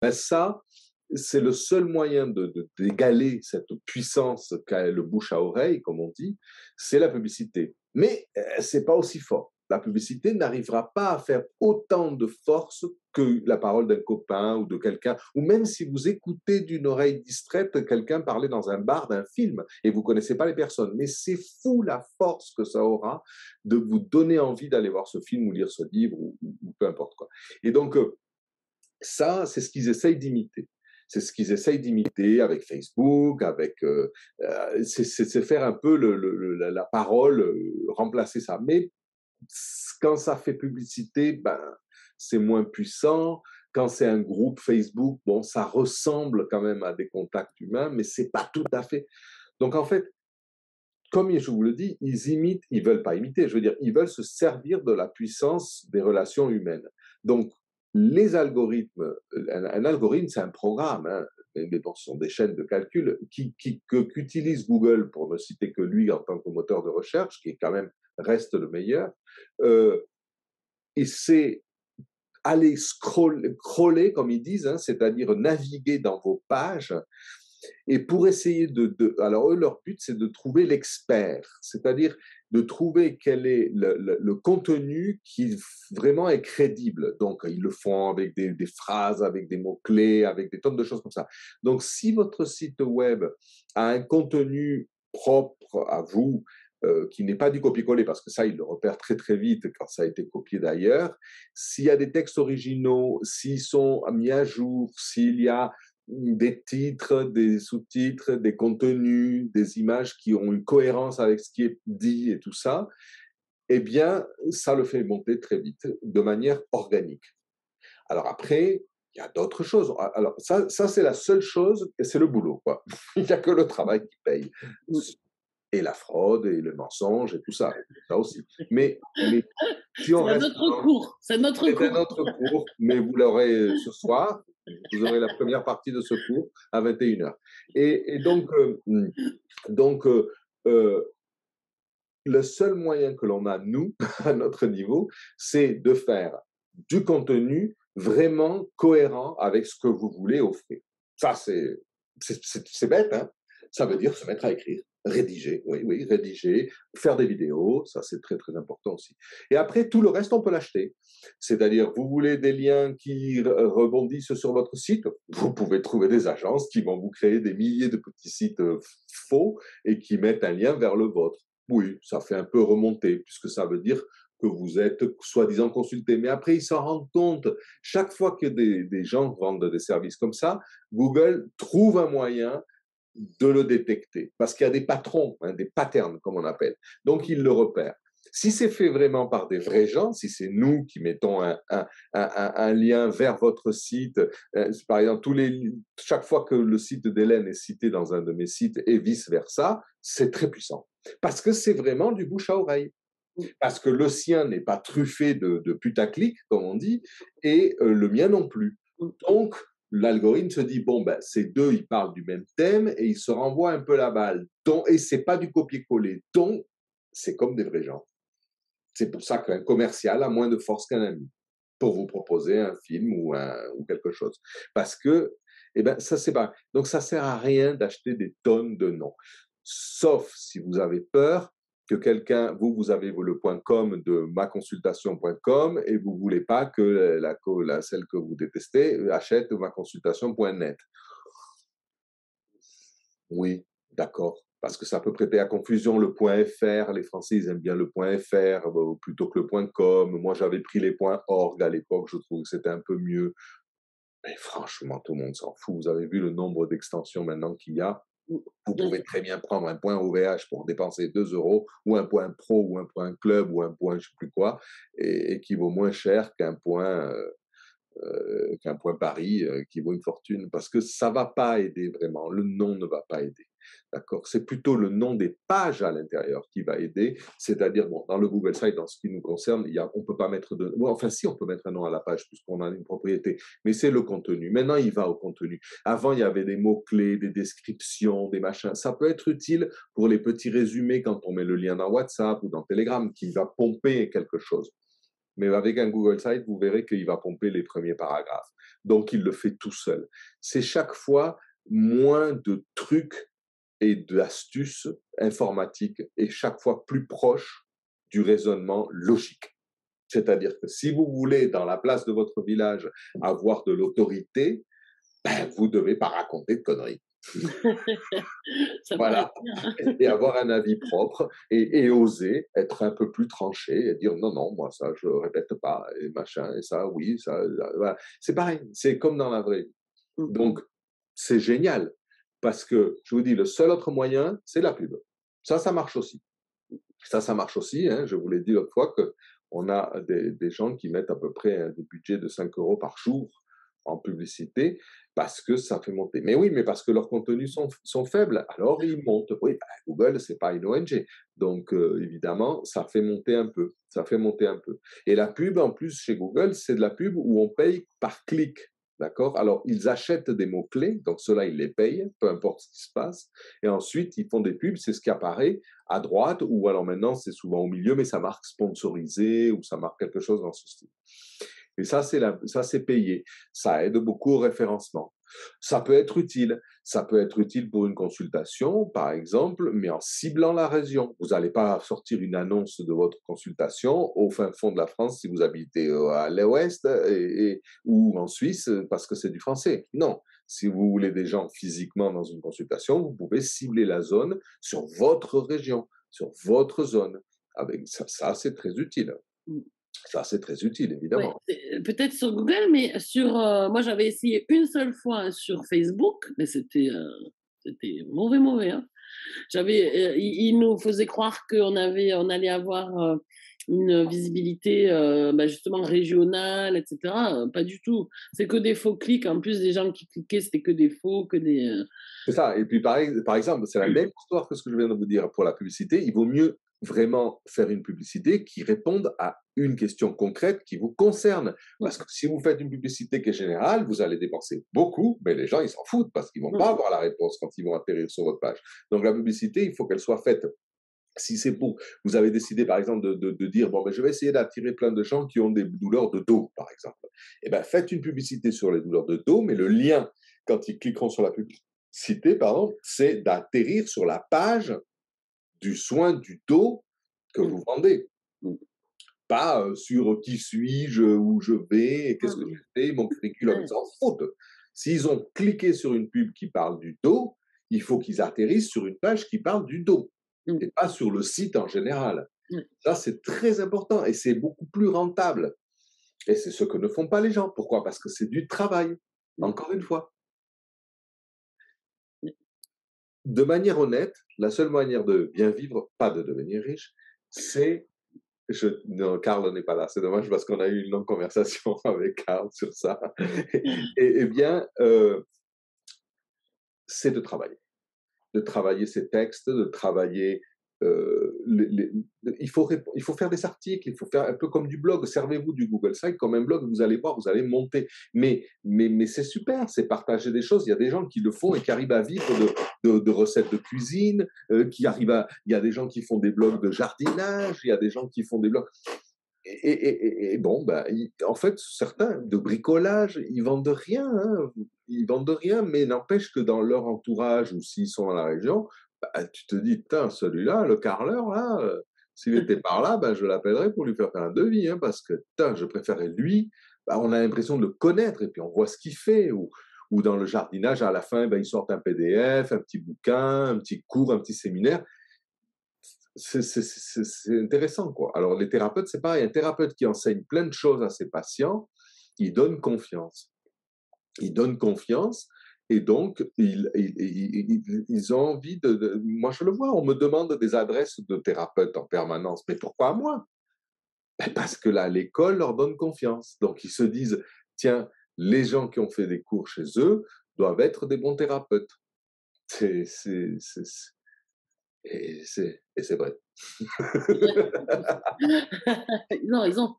Ben ça, c'est le seul moyen d'égaler cette puissance qu'a le bouche à oreille, comme on dit, c'est la publicité. Mais c'est pas aussi fort. La publicité n'arrivera pas à faire autant de force que la parole d'un copain ou de quelqu'un, ou même si vous écoutez d'une oreille distraite quelqu'un parler dans un bar d'un film et vous connaissez pas les personnes. Mais c'est fou la force que ça aura de vous donner envie d'aller voir ce film ou lire ce livre ou peu importe quoi. Et donc, ça, c'est ce qu'ils essayent d'imiter. C'est ce qu'ils essayent d'imiter avec Facebook, c'est faire un peu la parole, remplacer ça. Mais quand ça fait publicité, ben, c'est moins puissant. Quand c'est un groupe Facebook, bon, ça ressemble quand même à des contacts humains, mais c'est pas tout à fait. Donc en fait, comme je vous le dis, ils imitent, ils veulent pas imiter, je veux dire, ils veulent se servir de la puissance des relations humaines. Donc, les algorithmes, un algorithme, c'est un programme, hein, mais bon, ce sont des chaînes de calcul qu'utilise Google, pour ne citer que lui en tant que moteur de recherche, qui est quand même reste le meilleur. Euh, et c'est aller scroller, comme ils disent, hein, c'est-à-dire naviguer dans vos pages et pour essayer alors eux, leur but, c'est de trouver l'expert, c'est-à-dire de trouver quel est le contenu qui vraiment est crédible. Donc, ils le font avec des phrases, avec des mots-clés, avec des tonnes de choses comme ça. Donc, si votre site web a un contenu propre à vous, qui n'est pas du copier-coller, parce que ça, ils le repèrent très très vite quand ça a été copié d'ailleurs. S'il y a des textes originaux, s'ils sont mis à jour, s'il y a des titres, des sous-titres, des contenus, des images qui ont une cohérence avec ce qui est dit et tout ça, eh bien, ça le fait monter très vite, de manière organique. Alors après, il y a d'autres choses. Alors ça c'est la seule chose, et c'est le boulot, quoi. Il n'y a que le travail qui paye. Et la fraude, et le mensonge, et tout ça aussi. Mais si on C'est un reste autre dans cours. C'est un autre c'est un cours. autre cours, mais vous l'aurez ce soir. Vous aurez la première partie de ce cours à 21h. Et donc le seul moyen que l'on a, nous, à notre niveau, c'est de faire du contenu vraiment cohérent avec ce que vous voulez offrir. Ça, c'est bête, hein. Ça veut dire se mettre à écrire, rédiger, oui, oui, rédiger, faire des vidéos, ça c'est très très important aussi. Et après, tout le reste, on peut l'acheter. C'est-à-dire, vous voulez des liens qui rebondissent sur votre site, vous pouvez trouver des agences qui vont vous créer des milliers de petits sites faux et qui mettent un lien vers le vôtre. Oui, ça fait un peu remonter, puisque ça veut dire que vous êtes soi-disant consulté. Mais après, ils s'en rendent compte. Chaque fois que des gens vendent des services comme ça, Google trouve un moyen de le détecter, parce qu'il y a des patrons, hein, des patterns, comme on appelle. Donc, ils le repèrent. Si c'est fait vraiment par des vrais gens, si c'est nous qui mettons un lien vers votre site, par exemple, chaque fois que le site d'Hélène est cité dans un de mes sites et vice-versa, c'est très puissant. Parce que c'est vraiment du bouche à oreille. Parce que le sien n'est pas truffé de putaclic, comme on dit, et le mien non plus. Donc, l'algorithme se dit, bon, ben, ces deux, ils parlent du même thème et ils se renvoient un peu la balle. Et c'est pas du copier-coller. Donc, c'est comme des vrais gens. C'est pour ça qu'un commercial a moins de force qu'un ami pour vous proposer un film ou quelque chose. Parce que, eh ben, ça, c'est pas. Donc, ça sert à rien d'acheter des tonnes de noms. Sauf si vous avez peur que quelqu'un, vous avez le .com de maconsultation.com et vous voulez pas que celle que vous détestez achète maconsultation.net. Oui, d'accord. Parce que ça peut prêter à confusion le .fr. Les Français, ils aiment bien le .fr plutôt que le .com. Moi, j'avais pris les .org à l'époque. Je trouve que c'était un peu mieux. Mais franchement, tout le monde s'en fout. Vous avez vu le nombre d'extensions maintenant qu'il y a. Vous pouvez très bien prendre un .ovh pour dépenser 2 euros, ou un .pro, ou un .club, ou un je sais plus quoi, et qui vaut moins cher qu'un point Paris qui vaut une fortune, parce que ça va pas aider vraiment. Le nom ne va pas aider. D'accord. C'est plutôt le nom des pages à l'intérieur qui va aider. C'est-à-dire, bon, dans le Google Site, dans ce qui nous concerne, on peut pas mettre de, bon, enfin, si, on peut mettre un nom à la page puisqu'on a une propriété, mais c'est le contenu. Maintenant, il va au contenu. Avant, il y avait des mots-clés, des descriptions, des machins. Ça peut être utile pour les petits résumés quand on met le lien dans WhatsApp ou dans Telegram qui va pomper quelque chose. Mais avec un Google Site, vous verrez qu'il va pomper les premiers paragraphes. Donc, il le fait tout seul. C'est chaque fois moins de trucs et d'astuces informatiques et chaque fois plus proche du raisonnement logique. C'est-à-dire que si vous voulez, dans la place de votre village, avoir de l'autorité, ben, vous ne devez pas raconter de conneries. Ça paraît Voilà. bien. Et avoir un avis propre et oser être un peu plus tranché et dire non, non, moi ça, je ne répète pas, et machin, et ça, oui, ça, voilà. C'est pareil, c'est comme dans la vraie vie. Mmh. Donc, c'est génial parce que, je vous dis, le seul autre moyen, c'est la pub. Ça marche aussi. Ça marche aussi. Hein. Je vous l'ai dit l'autre fois qu'on a des gens qui mettent à peu près un budget de 5 euros par jour en publicité parce que ça fait monter. Mais oui, mais parce que leurs contenus sont faibles. Alors, ils montent. Oui, bah, Google, c'est pas une ONG. Donc, évidemment, ça fait monter un peu. Ça fait monter un peu. Et la pub, en plus, chez Google, c'est de la pub où on paye par clic. D'accord? Alors, ils achètent des mots-clés, donc ceux-là, ils les payent, peu importe ce qui se passe. Et ensuite, ils font des pubs, c'est ce qui apparaît à droite, ou alors maintenant, c'est souvent au milieu, mais ça marque sponsorisé, ou ça marque quelque chose dans ce style. Et ça, c'est payé. Ça aide beaucoup au référencement. Ça peut être utile. Ça peut être utile pour une consultation, par exemple, mais en ciblant la région. Vous n'allez pas sortir une annonce de votre consultation au fin fond de la France si vous habitez à l'ouest ou en Suisse parce que c'est du français. Non. Si vous voulez des gens physiquement dans une consultation, vous pouvez cibler la zone sur votre région, sur votre zone. Avec ça c'est très utile. Mmh. Ça, c'est très utile, Ouais, évidemment. peut-être sur Google, mais moi j'avais essayé une seule fois sur Facebook, mais c'était mauvais, mauvais, hein. Ils nous faisaient croire on allait avoir, une visibilité, bah, justement régionale et cetera, pas du tout. C'est que des faux clics. En plus, des gens qui cliquaient, c'était que des faux, que des, C'est ça. Et puis, par exemple, c'est la même histoire que ce que je viens de vous dire pour la publicité. Il vaut mieux vraiment faire une publicité qui réponde à une question concrète qui vous concerne. mmh, Parce que si vous faites une publicité qui est générale, vous allez dépenser beaucoup, mais les gens, ils s'en foutent parce qu'ils vont mmh, pas avoir la réponse quand ils vont atterrir sur votre page. Donc, la publicité, il faut qu'elle soit faite. Si c'est pour, vous avez décidé par exemple de dire, bon, ben, je vais essayer d'attirer plein de gens qui ont des douleurs de dos, par exemple. Eh ben, faites une publicité sur les douleurs de dos, mais le lien, quand ils cliqueront sur la publicité, pardon, c'est d'atterrir sur la page du soin du dos que mmh, vous vendez. mmh, Pas sur qui suis-je, où je vais, qu'est-ce que mmh, j'ai fait, mon curriculum, ils ouais, s'en foutent. S'ils ont cliqué sur une pub qui parle du dos, il faut qu'ils atterrissent sur une page qui parle du dos mmh, et pas sur le site en général. ouais, Ça, c'est très important et c'est beaucoup plus rentable. Et c'est ce que ne font pas les gens. Pourquoi? Parce que c'est du travail. mmh, Encore une fois. mmh. De manière honnête, la seule manière de bien vivre, pas de devenir riche, c'est non, Karl n'est pas là. C'est dommage parce qu'on a eu une longue conversation avec Karl sur ça. Et bien, c'est de travailler. De travailler ses textes, de travailler. Il faut faire des articles, il faut faire un peu comme du blog. Servez-vous du Google Site comme un blog, vous allez voir, vous allez monter. Mais c'est super, c'est partager des choses. Il y a des gens qui le font et qui arrivent à vivre de recettes de cuisine, il y a des gens qui font des blogs de jardinage, il y a des gens qui font des blogs. Et bon, bah, en fait, certains de bricolage, ils vendent rien, hein, ils vendent rien, mais n'empêche que dans leur entourage ou s'ils sont dans la région, bah, tu te dis, putain, celui-là, le carreleur, là, s'il était par là, bah, je l'appellerais pour lui faire un devis, hein, parce que, putain, je préférais lui. Bah, on a l'impression de le connaître et puis on voit ce qu'il fait. Ou dans le jardinage, à la fin, bah, ils sortent un PDF, un petit bouquin, un petit cours, un petit séminaire. C'est intéressant, quoi. Alors, les thérapeutes, c'est pareil. Un thérapeute qui enseigne plein de choses à ses patients, il donne confiance. Il donne confiance et donc ils ont envie moi, je le vois, on me demande des adresses de thérapeutes en permanence. Mais pourquoi moi? Ben, parce que là, l'école leur donne confiance. Donc, ils se disent, tiens, les gens qui ont fait des cours chez eux doivent être des bons thérapeutes. C'est, c'est, c'est, et c'est vrai. Ils ont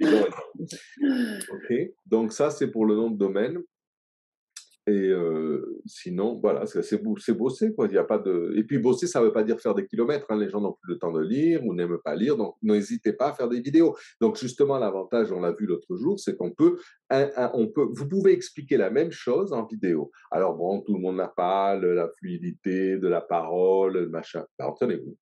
Ils ont raison. OK. Donc ça, c'est pour le nom de domaine. Et sinon, voilà, c'est bosser, quoi. Il y a pas de et puis bosser, ça veut pas dire faire des kilomètres, hein. Les gens n'ont plus le temps de lire ou n'aiment pas lire, donc n'hésitez pas à faire des vidéos. Donc justement, l'avantage, on l'a vu l'autre jour, c'est qu'on peut vous pouvez expliquer la même chose en vidéo. Alors bon, tout le monde n'a pas la fluidité de la parole, le machin. Bah, tenez-vous.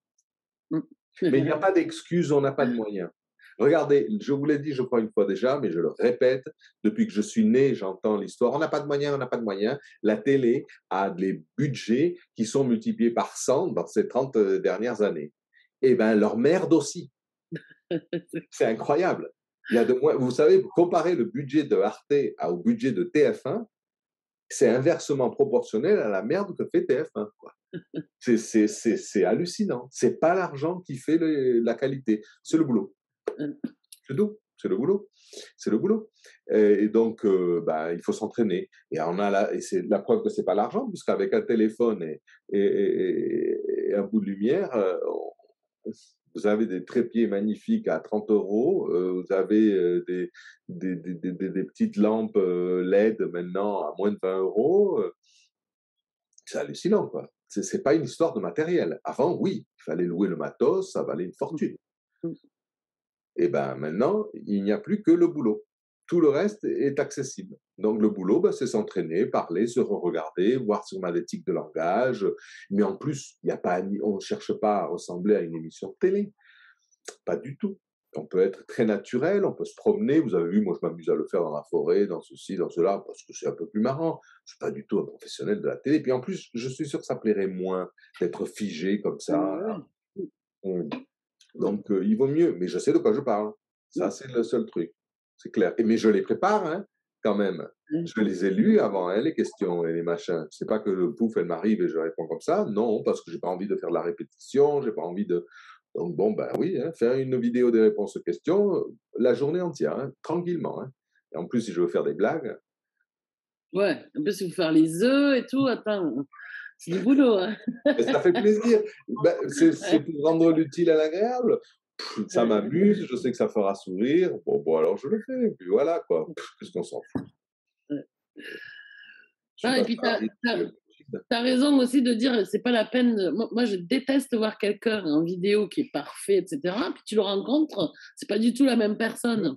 Mmh. Mais il n'y a pas d'excuse, on n'a pas de moyens. Regardez, je vous l'ai dit, je crois une fois déjà, mais je le répète, depuis que je suis né, j'entends l'histoire. On n'a pas de moyens, on n'a pas de moyens. La télé a des budgets qui sont multipliés par 100 dans ces 30 dernières années. Eh bien, leur merde aussi. C'est incroyable. Il y a de moins, vous savez, comparer le budget de Arte au budget de TF1, c'est inversement proportionnel à la merde que fait TF1, quoi. C'est hallucinant. C'est pas l'argent qui fait la qualité, c'est le boulot. C'est tout, c'est le boulot. C'est le boulot. Et donc, bah, il faut s'entraîner. Et c'est la preuve que c'est pas l'argent, puisqu'avec un téléphone et un bout de lumière, vous avez des trépieds magnifiques à 30 euros, vous avez des petites lampes LED maintenant à moins de 20 euros. C'est hallucinant, quoi. C'est pas une histoire de matériel. Avant, oui, il fallait louer le matos, ça valait une fortune. Et ben maintenant, il n'y a plus que le boulot. Tout le reste est accessible. Donc le boulot, ben, c'est s'entraîner, parler, se re-regarder, voir si on a des tics de langage. Mais en plus, il y a pas, on ne cherche pas à ressembler à une émission de télé. Pas du tout. On peut être très naturel, on peut se promener. Vous avez vu, moi, je m'amuse à le faire dans la forêt, dans ceci, dans cela, parce que c'est un peu plus marrant. Je suis pas du tout un professionnel de la télé. Puis en plus, je suis sûr que ça plairait moins d'être figé comme ça. On- Donc, il vaut mieux. Mais je sais de quoi je parle. Ça, c'est le seul truc. C'est clair. Mais je les prépare, hein, quand même. Je les ai lus avant, hein, les questions et les machins. C'est pas que le pouf, elle m'arrive et je réponds comme ça. Non, parce que j'ai pas envie de faire de la répétition, j'ai pas envie de. Donc, bon, ben oui, hein, faire une vidéo des réponses aux questions la journée entière, hein, tranquillement. Hein. Et en plus, si je veux faire des blagues, Ouais, en plus, il faut faire les œufs et tout. Attends, c'est du boulot, hein. ça fait plaisir. Ben, c'est Ouais, pour rendre l'utile à l'agréable. Ça ouais. m'amuse, je sais que ça fera sourire. Bon, alors je le fais. Et puis voilà, quoi. Qu'est-ce qu'on s'en fout? Ouais. Je suis Ah, et pas puis, salarié. t'as raison aussi de dire, c'est pas la peine de moi, je déteste voir quelqu'un en vidéo qui est parfait, et cetera, puis tu le rencontres, c'est pas du tout la même personne.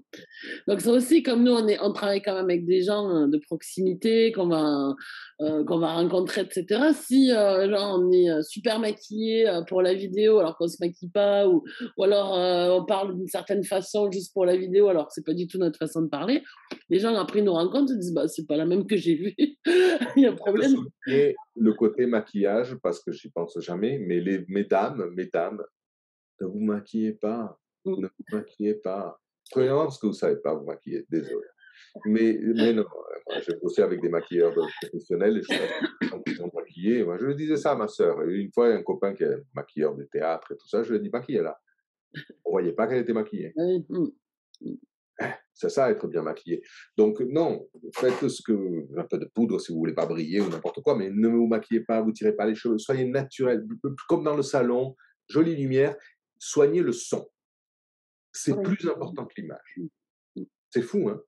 Donc ça aussi, comme nous, on travaille quand même avec des gens de proximité qu'on va rencontrer, etc. Si genre, on est super maquillé pour la vidéo alors qu'on se maquille pas, ou alors on parle d'une certaine façon juste pour la vidéo alors que c'est pas du tout notre façon de parler, les gens après ils nous rencontrent, ils disent bah c'est pas la même que j'ai vue. Il y a un De problème. souligner le côté maquillage, parce que j'y pense jamais, mais mesdames, ne vous maquillez pas. Mm. Ne vous maquillez pas. Premièrement, parce que vous savez pas vous maquiller, désolé. Mais non, moi, j'ai bossé avec des maquilleurs professionnels et je suis pas qu'ils sont maquillés. Moi, je lui disais ça à ma sœur. Et une fois, un copain qui est maquilleur de théâtre et tout ça, je lui ai dit maquillez-la. On voyait pas qu'elle était maquillée. Oui, mm, mm. C'est ça, être bien maquillé. Donc, non, faites un peu de poudre si vous voulez pas briller ou n'importe quoi, mais ne vous maquillez pas, vous tirez pas les cheveux, soyez naturel, comme dans le salon, jolie lumière, soignez le son. C'est Ouais. plus important que l'image. Mm, mm. C'est fou, hein,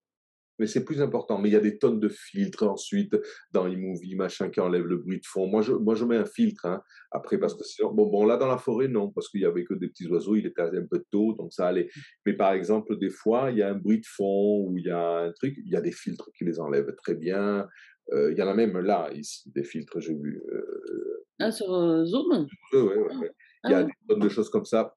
mais c'est plus important. Mais il y a des tonnes de filtres ensuite dans iMovie, machin, qui enlèvent le bruit de fond. Moi, je mets un filtre, hein, après, parce que sinon, bon, là, dans la forêt, non, parce qu'il y avait que des petits oiseaux, il était un peu tôt, donc ça allait. Mais par exemple, des fois, il y a un bruit de fond ou il y a un truc, il y a des filtres qui les enlèvent très bien. Il y en a même là, ici, des filtres, j'ai vu. Ah, sur Zoom? Ouais. Il Ah y a ouais. des tonnes de choses comme ça.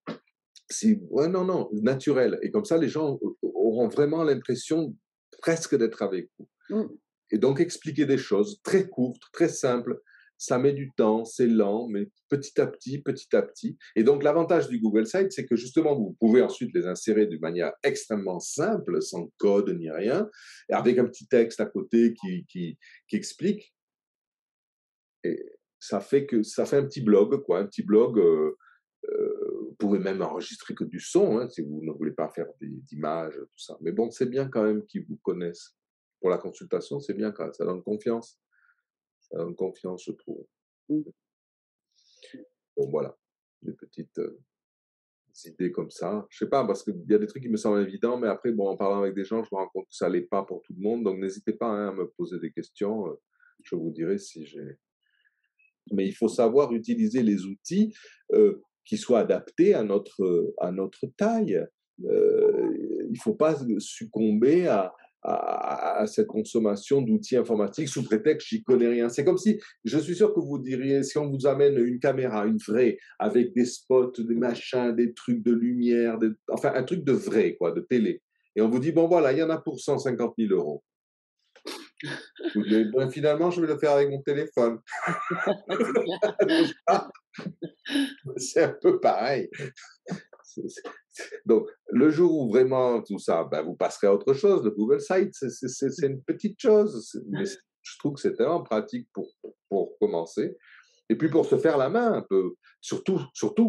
Si, ouais, non, naturel. Et comme ça, les gens auront vraiment l'impression presque d'être avec vous. Mm. Et donc, expliquer des choses très courtes, très simples, ça met du temps, c'est lent, mais petit à petit, petit à petit. Et donc, l'avantage du Google Site, c'est que justement, vous pouvez ensuite les insérer d'une manière extrêmement simple, sans code ni rien, et avec un petit texte à côté qui explique. Et ça fait un petit blog, quoi, un petit blog. Vous pouvez même enregistrer que du son, hein, si vous ne voulez pas faire d'images, tout ça. Mais bon, c'est bien quand même qu'ils vous connaissent. Pour la consultation, c'est bien quand même, ça donne confiance. Ça donne confiance, je trouve. Mm. Bon, voilà, des petites idées comme ça. Je sais pas, parce qu'il y a des trucs qui me semblent évidents, mais après, bon, en parlant avec des gens, je me rends compte que ça l'est pas pour tout le monde. Donc, n'hésitez pas, hein, à me poser des questions. Je vous dirai si j'ai. Mais il faut savoir utiliser les outils qui soient adaptés à notre taille. Il ne faut pas succomber à cette consommation d'outils informatiques sous prétexte que j'y connais rien. C'est comme si, je suis sûr que vous diriez, si on vous amène une caméra, une vraie, avec des spots, des machins, des trucs de lumière, enfin un truc de vrai, quoi, de télé. Et on vous dit, bon voilà, il y en a pour 150 000 euros. Vous direz, ben, finalement, je vais le faire avec mon téléphone. C'est clair. Déjà, c'est un peu pareil. Donc, le jour où vraiment tout ça, ben, vous passerez à autre chose. Le Google Sites, c'est une petite chose, mais je trouve que c'est tellement pratique pour commencer. Et puis pour se faire la main un peu, surtout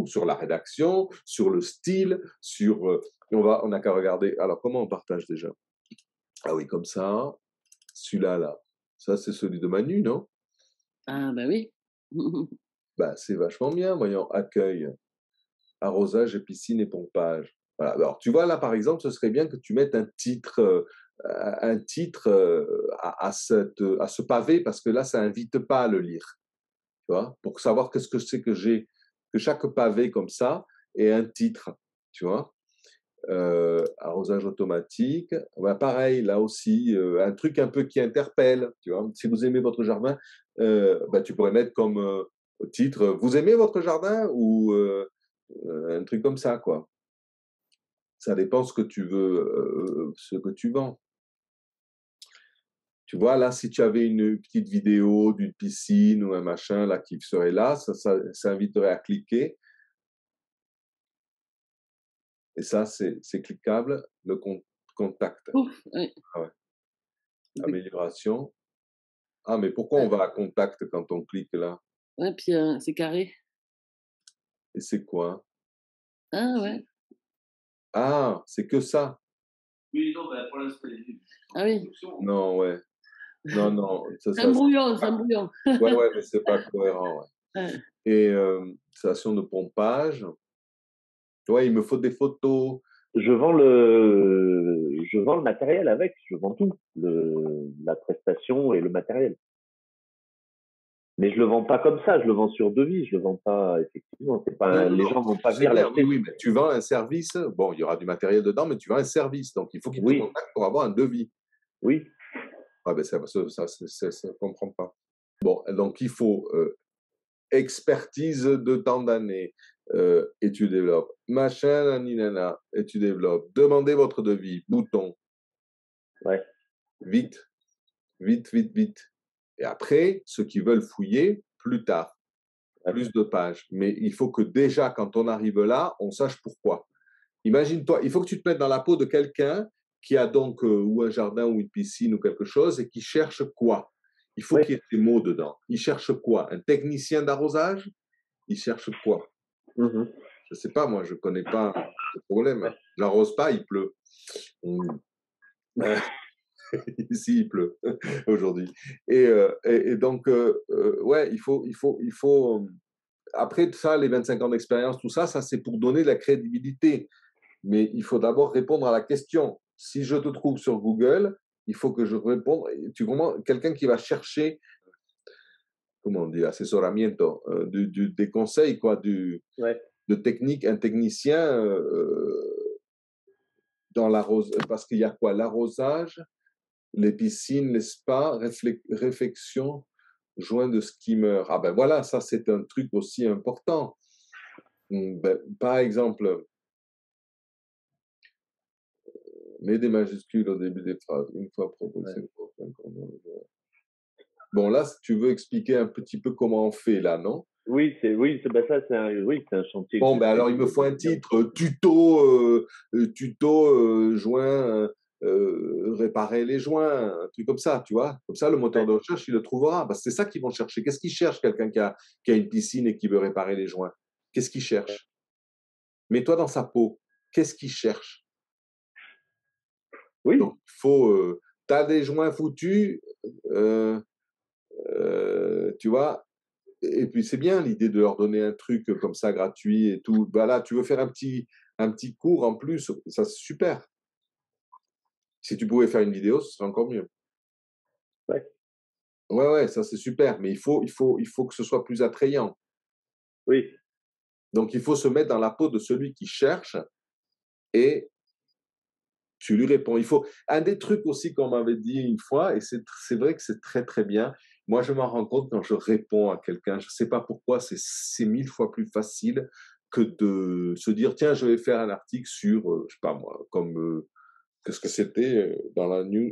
sur la rédaction, sur le style, sur. On n'a qu'à regarder. Alors, comment on partage déjà? Ah oui, comme ça, celui-là, là. Ça, c'est celui de Manu, non? Ah bah oui. Ben, c'est vachement bien, voyons, accueil. Arrosage, piscine et pompage. Voilà. Alors, tu vois, là, par exemple, ce serait bien que tu mettes un titre à ce pavé, parce que là, ça invite pas à le lire, tu vois, pour savoir qu'est-ce que c'est que j'ai, que chaque pavé comme ça ait un titre, tu vois. Arrosage automatique, bah, pareil, là aussi, un truc un peu qui interpelle, tu vois. Si vous aimez votre jardin, bah, tu pourrais mettre comme titre, vous aimez votre jardin ou un truc comme ça, quoi. Ça dépend ce que tu veux, ce que tu vends. Tu vois, là, si tu avais une petite vidéo d'une piscine ou un machin là qui serait là, ça inviterait à cliquer. Et ça, c'est cliquable. Le contact. Ouf, ouais. Ah ouais. Amélioration. Ah, mais pourquoi on va à contact quand on clique là? Ouais, puis, c'est carré. Et c'est quoi? Ah ouais. Ah, c'est que ça? Oui, non, bah, pour l'instant, il y a des Ah oui. instructions. Non, ouais. Non, non, C'est un brouillon, c'est un brouillon. ouais, ouais, mais c'est pas cohérent, ouais. Ouais. Et station de pompage. Ouais, il me faut des photos. Je vends le matériel avec, je vends tout, la prestation et le matériel. Mais je le vends pas comme ça, je le vends sur devis, je le vends pas effectivement. C'est pas Non, non, les non, gens vont pas je sais venir bien, oui, l'acheter. oui, mais tu vends un service. Bon, il y aura du matériel dedans, mais tu vends un service. Donc, il faut qu'il te Oui, contacte pour avoir un devis. oui, Ah ben ça ne comprend pas. Bon, donc il faut expertise de tant d'années, et tu développes. Machin, naninana, et tu développes. Demandez votre devis, bouton, ouais, vite, vite, vite, vite. Et après, ceux qui veulent fouiller, plus tard, ouais, plus de pages. Mais il faut que déjà, quand on arrive là, on sache pourquoi. Imagine-toi, il faut que tu te mettes dans la peau de quelqu'un qui a donc ou un jardin ou une piscine ou quelque chose et qui cherche quoi? Il faut ouais. qu'il y ait des mots dedans. Il cherche quoi? Un technicien d'arrosage? Il cherche quoi? Mhm. Je ne sais pas, moi, je ne connais pas ce problème. Ouais. J'arrose pas, il pleut. Ici, il pleut aujourd'hui. Et donc, ouais, après ça, les 25 ans d'expérience, tout ça, ça c'est pour donner de la crédibilité. Mais il faut d'abord répondre à la question. Si je te trouve sur Google, il faut que je réponde. Tu comprends? Quelqu'un qui va chercher, comment on dit, assessoramiento, des conseils, quoi, Ouais. de technique, un technicien dans l'arrosage, parce qu'il y a quoi? L'arrosage, les piscines, les spas, réfection, joint de skimmer. Ah ben voilà, ça c'est un truc aussi important. Ben, par exemple, mets des majuscules au début des phrases, une fois proposé. Ouais. Bon, là, tu veux expliquer un petit peu comment on fait là, non? Ben ça c'est un chantier que Bon, j'ai ben fait. alors il me faut un titre, tuto, joint, réparer les joints, un truc comme ça, tu vois. Comme ça, le moteur Ouais. de recherche, il le trouvera. Parce que c'est ça qu'ils vont chercher. Qu'est-ce qu'ils cherchent, quelqu'un qui a une piscine et qui veut réparer les joints? Qu'est-ce qu'il cherche? Mets-toi dans sa peau. Qu'est-ce qu'il cherche? Oui, Donc, il faut. Tu as des joints foutus, euh, tu vois. Et puis, c'est bien l'idée de leur donner un truc comme ça gratuit et tout. Bah là, tu veux faire un petit cours en plus, ça c'est super. Si tu pouvais faire une vidéo, ce serait encore mieux. ouais. Ouais, ça c'est super, mais il faut que ce soit plus attrayant. Oui, Donc, il faut se mettre dans la peau de celui qui cherche et tu lui réponds. Un des trucs aussi qu'on m'avait dit une fois, et c'est vrai que c'est très très bien. Moi, je m'en rends compte quand je réponds à quelqu'un. Je ne sais pas pourquoi, c'est 1000 fois plus facile que de se dire, tiens, je vais faire un article sur, je sais pas moi, comme qu'est-ce que c'était dans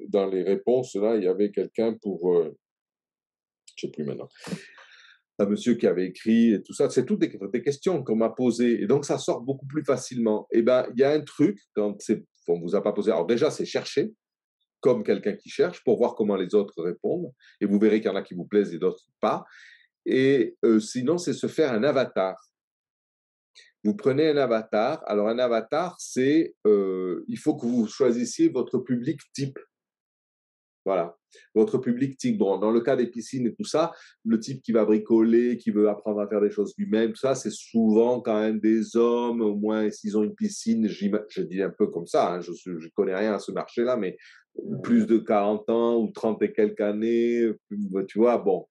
dans les réponses là, il y avait quelqu'un pour, je sais plus maintenant, un monsieur qui avait écrit et tout ça. C'est toutes des questions qu'on m'a posées et donc ça sort beaucoup plus facilement. Et ben, il y a un truc quand on vous a pas posé. Alors déjà, c'est chercher comme quelqu'un qui cherche pour voir comment les autres répondent. Et vous verrez qu'il y en a qui vous plaisent et d'autres pas. Et sinon, c'est se faire un avatar. Vous prenez un avatar. Alors, un avatar, il faut que vous choisissiez votre public type. Voilà. Votre public type. Bon, dans le cas des piscines et tout ça, le type qui va bricoler, qui veut apprendre à faire des choses lui-même, tout ça, c'est souvent quand même des hommes, au moins s'ils ont une piscine, je dis un peu comme ça, hein, je ne connais rien à ce marché-là, mais plus de 40 ans ou 30 et quelques années, tu vois, bon.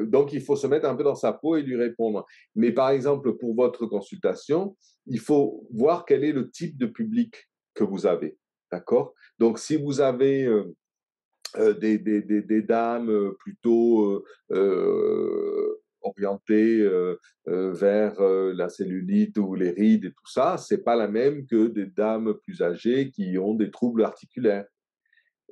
Donc, il faut se mettre un peu dans sa peau et lui répondre. Mais par exemple, pour votre consultation, il faut voir quel est le type de public que vous avez. D'accord? Donc, si vous avez des dames plutôt orientées vers la cellulite ou les rides et tout ça, c'est pas la même que des dames plus âgées qui ont des troubles articulaires.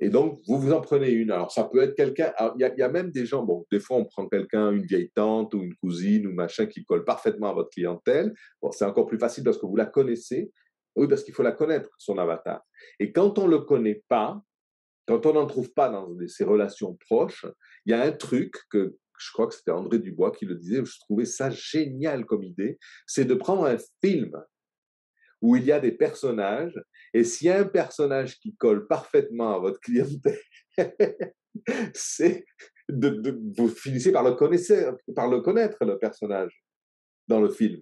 Et donc, vous vous en prenez une. Alors, ça peut être quelqu'un. Il y a même des gens, bon, des fois, on prend quelqu'un, une vieille tante ou une cousine ou machin qui colle parfaitement à votre clientèle. Bon, c'est encore plus facile parce que vous la connaissez. Oui, parce qu'il faut la connaître, son avatar. Et quand on ne le connaît pas, quand on n'en trouve pas dans ces relations proches, il y a un truc que je crois que c'était André Dubois qui le disait, je trouvais ça génial comme idée, c'est de prendre un film où il y a des personnages, et s'il y a un personnage qui colle parfaitement à votre clientèle, c'est vous finissez par le connaître, le personnage, dans le film.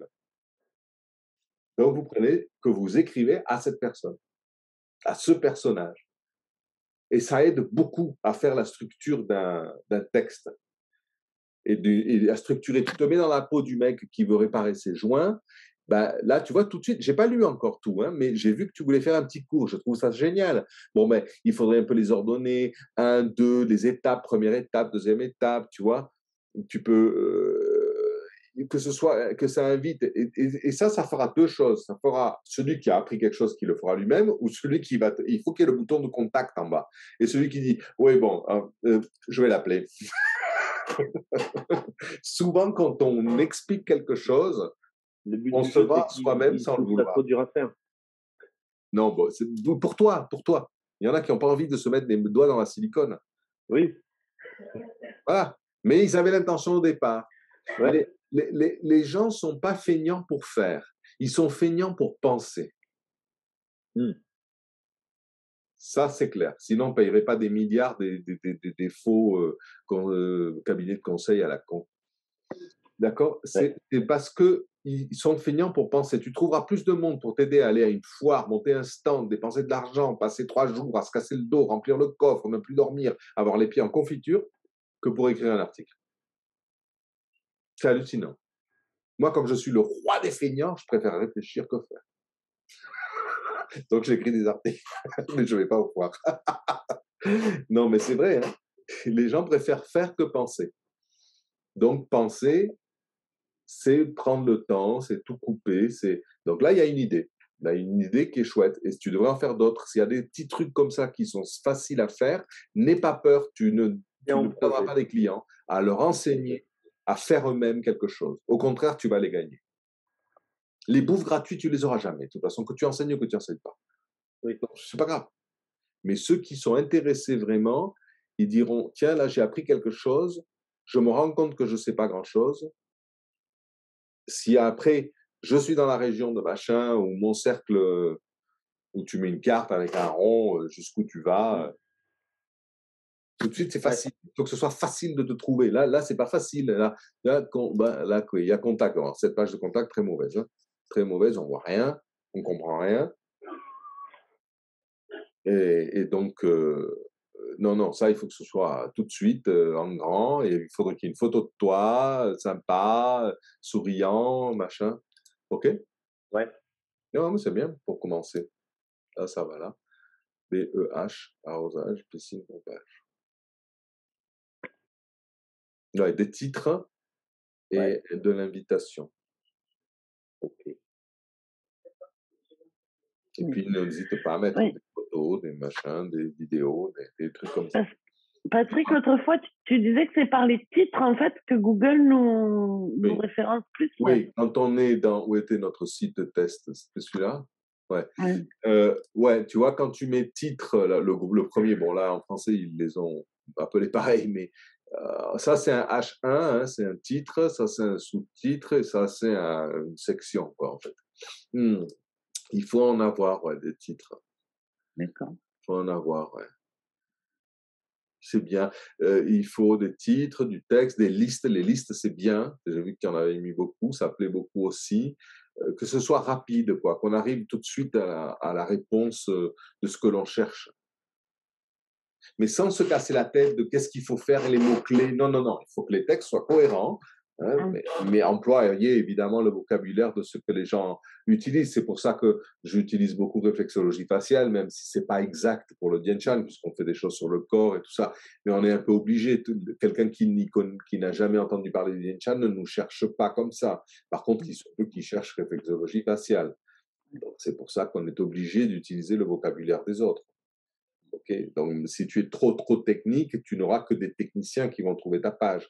Donc vous prenez que vous écrivez à cette personne, à ce personnage. Et ça aide beaucoup à faire la structure d'un texte et à structurer. Tu te mets dans la peau du mec qui veut réparer ses joints. Ben, là, tu vois, tout de suite, j'ai pas lu encore tout, hein, mais j'ai vu que tu voulais faire un petit cours. Je trouve ça génial. Bon, ben, il faudrait un peu les ordonner. Un, deux, les étapes, première étape, deuxième étape, tu vois. Tu peux, que ça invite. Et ça fera deux choses. Ça fera celui qui a appris quelque chose qui le fera lui-même ou celui qui va. Il faut qu'il y ait le bouton de contact en bas. Et celui qui dit, oui, bon, je vais l'appeler. Souvent, quand on explique quelque chose, le but on du se jeu, c'est va soi-même qu'il sans le trouve ça vouloir. trop dur à faire. Non, bon, c'est pour toi, pour toi. Il y en a qui n'ont pas envie de se mettre les doigts dans la silicone. Oui, Voilà. Mais ils avaient l'intention au départ. ouais. Les gens ne sont pas feignants pour faire. Ils sont feignants pour penser. Ça, c'est clair. Sinon, on ne payerait pas des milliards des faux cabinets de conseil à la con. D'accord? Ouais. C'est parce qu'ils sont feignants pour penser. Tu trouveras plus de monde pour t'aider à aller à une foire, monter un stand, dépenser de l'argent, passer 3 jours à se casser le dos, remplir le coffre, ne plus dormir, avoir les pieds en confiture, que pour écrire un article. C'est hallucinant. Moi, comme je suis le roi des feignants, je préfère réfléchir que faire. Donc, j'écris des articles, mais je ne vais pas au foire. Non, mais c'est vrai, hein. Les gens préfèrent faire que penser. Donc, penser, c'est prendre le temps, c'est tout couper. Donc là, il y a une idée. Il y a une idée qui est chouette. Et tu devrais en faire d'autres. S'il y a des petits trucs comme ça qui sont faciles à faire, n'aie pas peur. Tu ne perdras pas des clients à leur enseigner à faire eux-mêmes quelque chose. Au contraire, tu vas les gagner. Les bouffes gratuites, tu les auras jamais. De toute façon, que tu enseignes ou que tu n'enseignes pas. Oui. C'est pas grave. Mais ceux qui sont intéressés vraiment, ils diront, tiens, là, j'ai appris quelque chose. Je me rends compte que je ne sais pas grand-chose. Si après, je suis dans la région de machin, ou mon cercle, où tu mets une carte avec un rond, jusqu'où tu vas, tout de suite, c'est facile. Il faut que ce soit facile de te trouver. Là c'est pas facile. Là, il y a contact. Alors, cette page de contact, très mauvaise. Hein. Très mauvaise, on voit rien, on comprend rien. Et donc, Non, non, ça, il faut que ce soit tout de suite en grand. Et il faudrait qu'il y ait une photo de toi, sympa, souriant, machin. OK? Ouais. Non, mais c'est bien pour commencer. Là, ça va là. BEH, arrosage, piscine, pompage. Ouais, des titres Ouais. et de l'invitation. Ok. Et puis, n'hésite pas à mettre Oui. des photos, des machins, des vidéos, des trucs comme ça. Patrick, l'autre fois, tu disais que c'est par les titres, en fait, que Google nous Oui. référence plus. Ouais. Oui, quand on est dans où était notre site de test, c'était celui-là? Ouais. Ouais. Ouais, tu vois, quand tu mets titre, là, le premier, bon là en français ils les ont appelés pareil, mais ça c'est un H1, hein, c'est un titre, ça c'est un sous-titre et ça c'est une section, quoi, en fait. Il faut en avoir, ouais, des titres. D'accord. Il faut en avoir, ouais. C'est bien. Il faut des titres, du texte, des listes. Les listes, c'est bien. J'ai vu qu'il y en avait mis beaucoup. Ça plaît beaucoup aussi. Que ce soit rapide, quoi. Qu'on arrive tout de suite à la réponse de ce que l'on cherche. Mais sans se casser la tête de qu'est-ce qu'il faut faire, les mots-clés. Non, non, non. Il faut que les textes soient cohérents. Hein, mais employer évidemment le vocabulaire de ce que les gens utilisent. C'est pour ça que j'utilise beaucoup réflexologie faciale, même si c'est pas exact pour le Dien Shan, puisqu'on fait des choses sur le corps et tout ça. Mais on est un peu obligé. Quelqu'un qui n'a jamais entendu parler du Dien Shan ne nous cherche pas comme ça. Par contre, il se peut qu'il cherche réflexologie faciale. Donc, c'est pour ça qu'on est obligé d'utiliser le vocabulaire des autres. Okay. Donc, si tu es trop technique, tu n'auras que des techniciens qui vont trouver ta page.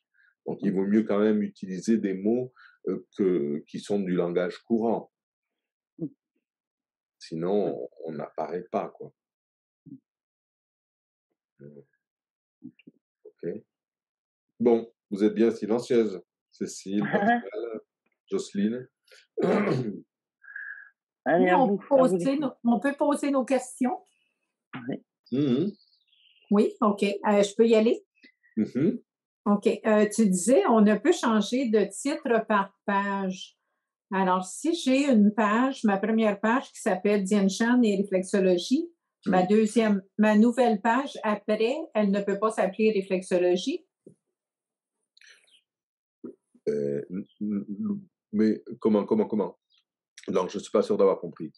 Donc, il vaut mieux quand même utiliser des mots qui sont du langage courant. Sinon, on n'apparaît pas, quoi. OK. Bon, vous êtes bien silencieuse, Cécile, Pascal, Jocelyne. Allez, Oui, à on vous. on peut poser nos questions. Mhm. Oui, OK. Je peux y aller? Mhm. OK. Tu disais, on ne peut changer de titre par page. Alors, si j'ai une page, ma première page qui s'appelle Dien Shan et réflexologie, ma nouvelle page après, elle ne peut pas s'appeler réflexologie. Mais comment? Donc, je ne suis pas sûr d'avoir compris.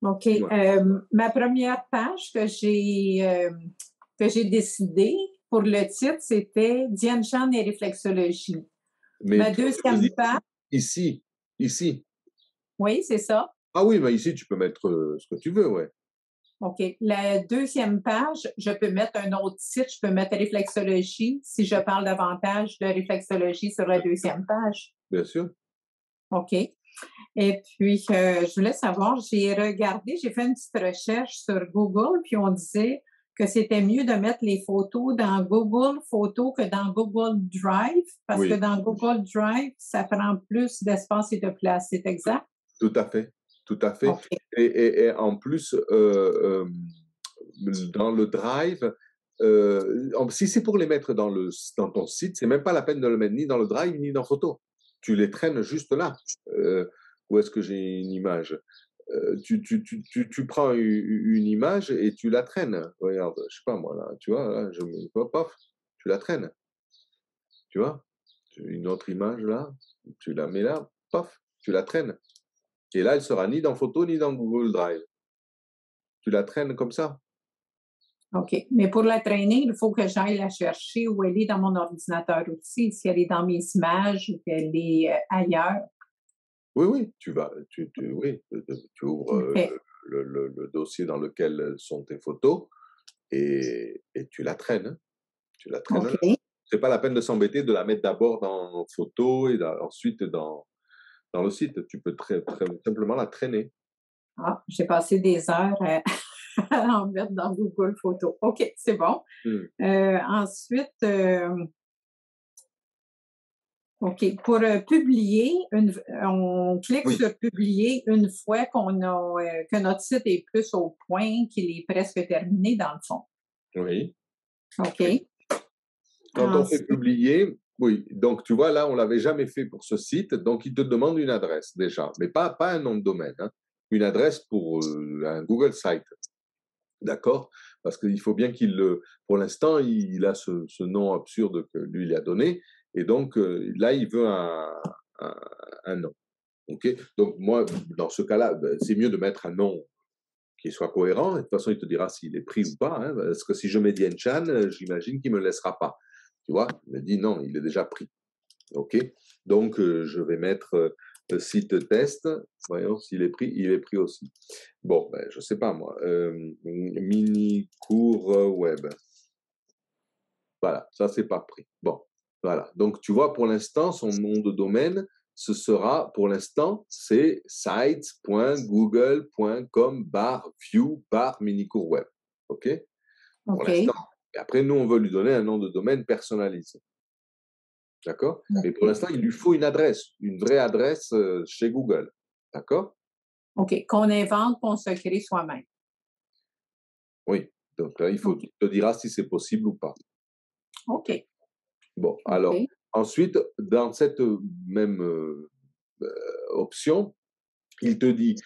OK. Ma première page que j'ai décidée pour le titre, c'était Dien Shan et réflexologie. Mais Ma deuxième page. Ici. Oui, c'est ça. Ah oui, mais ici, tu peux mettre ce que tu veux, ouais. OK. La deuxième page, je peux mettre un autre titre, je peux mettre réflexologie si je parle davantage de réflexologie sur la deuxième page. Bien sûr. OK. Et puis, je voulais savoir, j'ai fait une petite recherche sur Google, puis on disait que c'était mieux de mettre les photos dans Google Photos que dans Google Drive, parce que dans Google Drive, ça prend plus d'espace et de place. C'est exact? Tout à fait. Okay. Et en plus, dans le Drive, si c'est pour les mettre dans ton site, c'est même pas la peine de le mettre ni dans le Drive ni dans Photo. Tu les traînes juste là. Où est-ce que j'ai une image? Tu prends une image et tu la traînes. Regarde, je sais pas moi là, tu vois, là, tu la traînes. Tu vois? Une autre image là, tu la mets là, paf, tu la traînes. Et là, elle sera ni dans Photo ni dans Google Drive. Tu la traînes comme ça. OK. Mais pour la traîner, il faut que j'aille la chercher où elle est dans mon ordinateur aussi, si elle est dans mes images ou qu'elle est ailleurs. Oui, tu ouvres le dossier dans lequel sont tes photos et tu la traînes. Tu la traînes. Okay. C'est pas la peine de s'embêter de la mettre d'abord dans Photo et ensuite dans le site. Tu peux simplement la traîner. Ah, j'ai passé des heures à en mettre dans Google Photos. OK, c'est bon. Ensuite, OK, pour publier, on clique sur publier une fois que notre site est plus au point, qu'il est presque terminé dans le fond. Oui. OK. Quand on fait publier, oui, donc tu vois, là, on ne l'avait jamais fait pour ce site, donc il te demande une adresse déjà, mais pas un nom de domaine, hein, une adresse pour un Google Site. D'accord? Parce qu'il faut bien qu'il le. Pour l'instant, il a ce nom absurde que lui, il a donné. Et donc, là, il veut un, un nom. OK? Donc, moi, dans ce cas-là, ben, c'est mieux de mettre un nom qui soit cohérent. Et de toute façon, il te dira s'il est pris ou pas. Hein, parce que si je mets Dien Chan, j'imagine qu'il ne me laissera pas. Tu vois? Il me dit non, il est déjà pris. OK? Donc, je vais mettre site test. Voyons s'il est pris. Il est pris aussi. Bon, ben, je ne sais pas moi. Mini cours web. Voilà, ça, c'est pas pris. Bon, voilà. Donc, tu vois, pour l'instant, son nom de domaine, ce sera, pour l'instant, c'est sites.google.com/view/minicours web. OK? Pour OK. l'instant. Et après, nous, on veut lui donner un nom de domaine personnalisé. D'accord? Mais pour l'instant, il lui faut une adresse, une vraie adresse chez Google. D'accord? OK. Qu'on invente, qu'on se crée soi-même. Oui. Donc là, il te dira si c'est possible ou pas. OK. Bon, alors, OK. ensuite, dans cette même option, il te dit,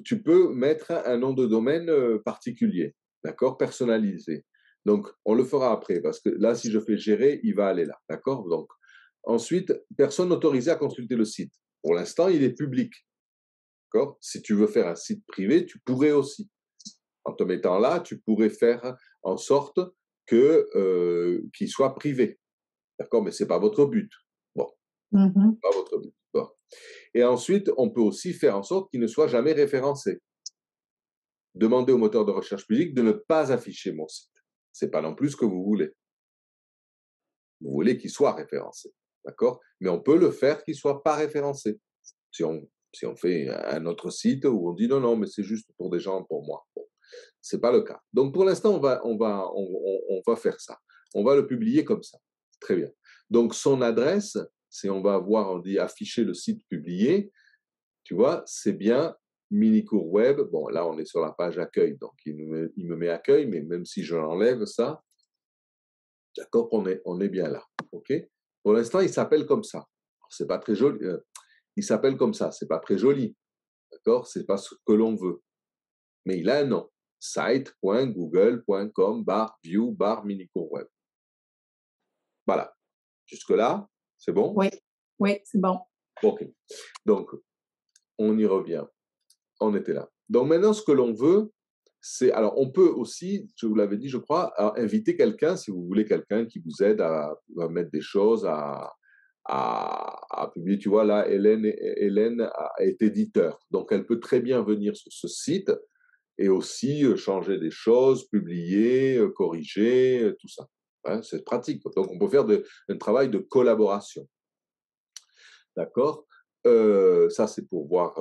tu peux mettre un nom de domaine particulier, d'accord, personnalisé. Donc, on le fera après, parce que là, si je fais gérer, il va aller là, d'accord? Donc, ensuite, personne autorisée à consulter le site. Pour l'instant, il est public, d'accord? Si tu veux faire un site privé, tu pourrais aussi. En te mettant là, tu pourrais faire en sorte qu'il soit privé, d'accord? Mais ce n'est pas votre but. Bon, pas votre but. Bon. Et ensuite, on peut aussi faire en sorte qu'il ne soit jamais référencé. Demandez au moteur de recherche public de ne pas afficher mon site. Ce n'est pas non plus ce que vous voulez. Vous voulez qu'il soit référencé, d'accord? Mais on peut le faire qu'il ne soit pas référencé. Si on fait un autre site où on dit non, non, mais c'est juste pour des gens, pour moi. Bon, ce n'est pas le cas. Donc, pour l'instant, on va faire ça. On va le publier comme ça. Très bien. Donc, son adresse, si on va voir, on dit afficher le site publié, tu vois, c'est bien mini-cours web. Bon, là, on est sur la page accueil, donc il me met accueil, mais même si je l'enlève, ça, d'accord, on est bien là. OK? Pour l'instant, il s'appelle comme ça. C'est pas très joli. Il s'appelle comme ça. C'est pas très joli. D'accord? C'est pas ce que l'on veut. Mais il a un nom. site.google.com/view/mini-cours web. Voilà. Jusque-là, c'est bon? Oui. Oui, c'est bon. OK. Donc, on y revient. On était là. Donc maintenant, ce que l'on veut, c'est... Alors, on peut aussi, je vous l'avais dit, je crois, inviter quelqu'un, si vous voulez quelqu'un qui vous aide à mettre des choses, à publier. Tu vois, là, Hélène est éditeur. Donc, elle peut très bien venir sur ce site et aussi changer des choses, publier, corriger, tout ça. Hein, c'est pratique. Donc, on peut faire un travail de collaboration. D'accord? Ça, c'est pour voir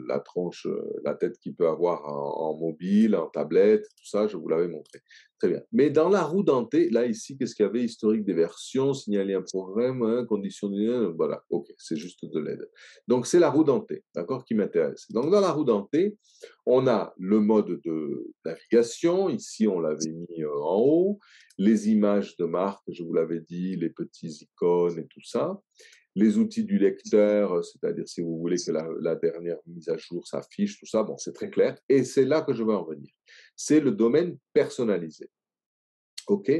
la tronche, la tête qu'il peut avoir en mobile, en tablette, tout ça, je vous l'avais montré. Très bien. Mais dans la roue dentée, là, ici, qu'est-ce qu'il y avait? Historique des versions, signaler un problème, hein, conditions de... Voilà, ok, c'est juste de l'aide. Donc, c'est la roue dentée, d'accord, qui m'intéresse. Donc, dans la roue dentée, on a le mode de navigation. Ici, on l'avait mis en haut. Les images de marque, je vous l'avais dit, les petits icônes et tout ça. Les outils du lecteur, c'est-à-dire si vous voulez que la dernière mise à jour s'affiche, tout ça, bon, c'est très clair. Et c'est là que je veux en venir. C'est le domaine personnalisé. OK?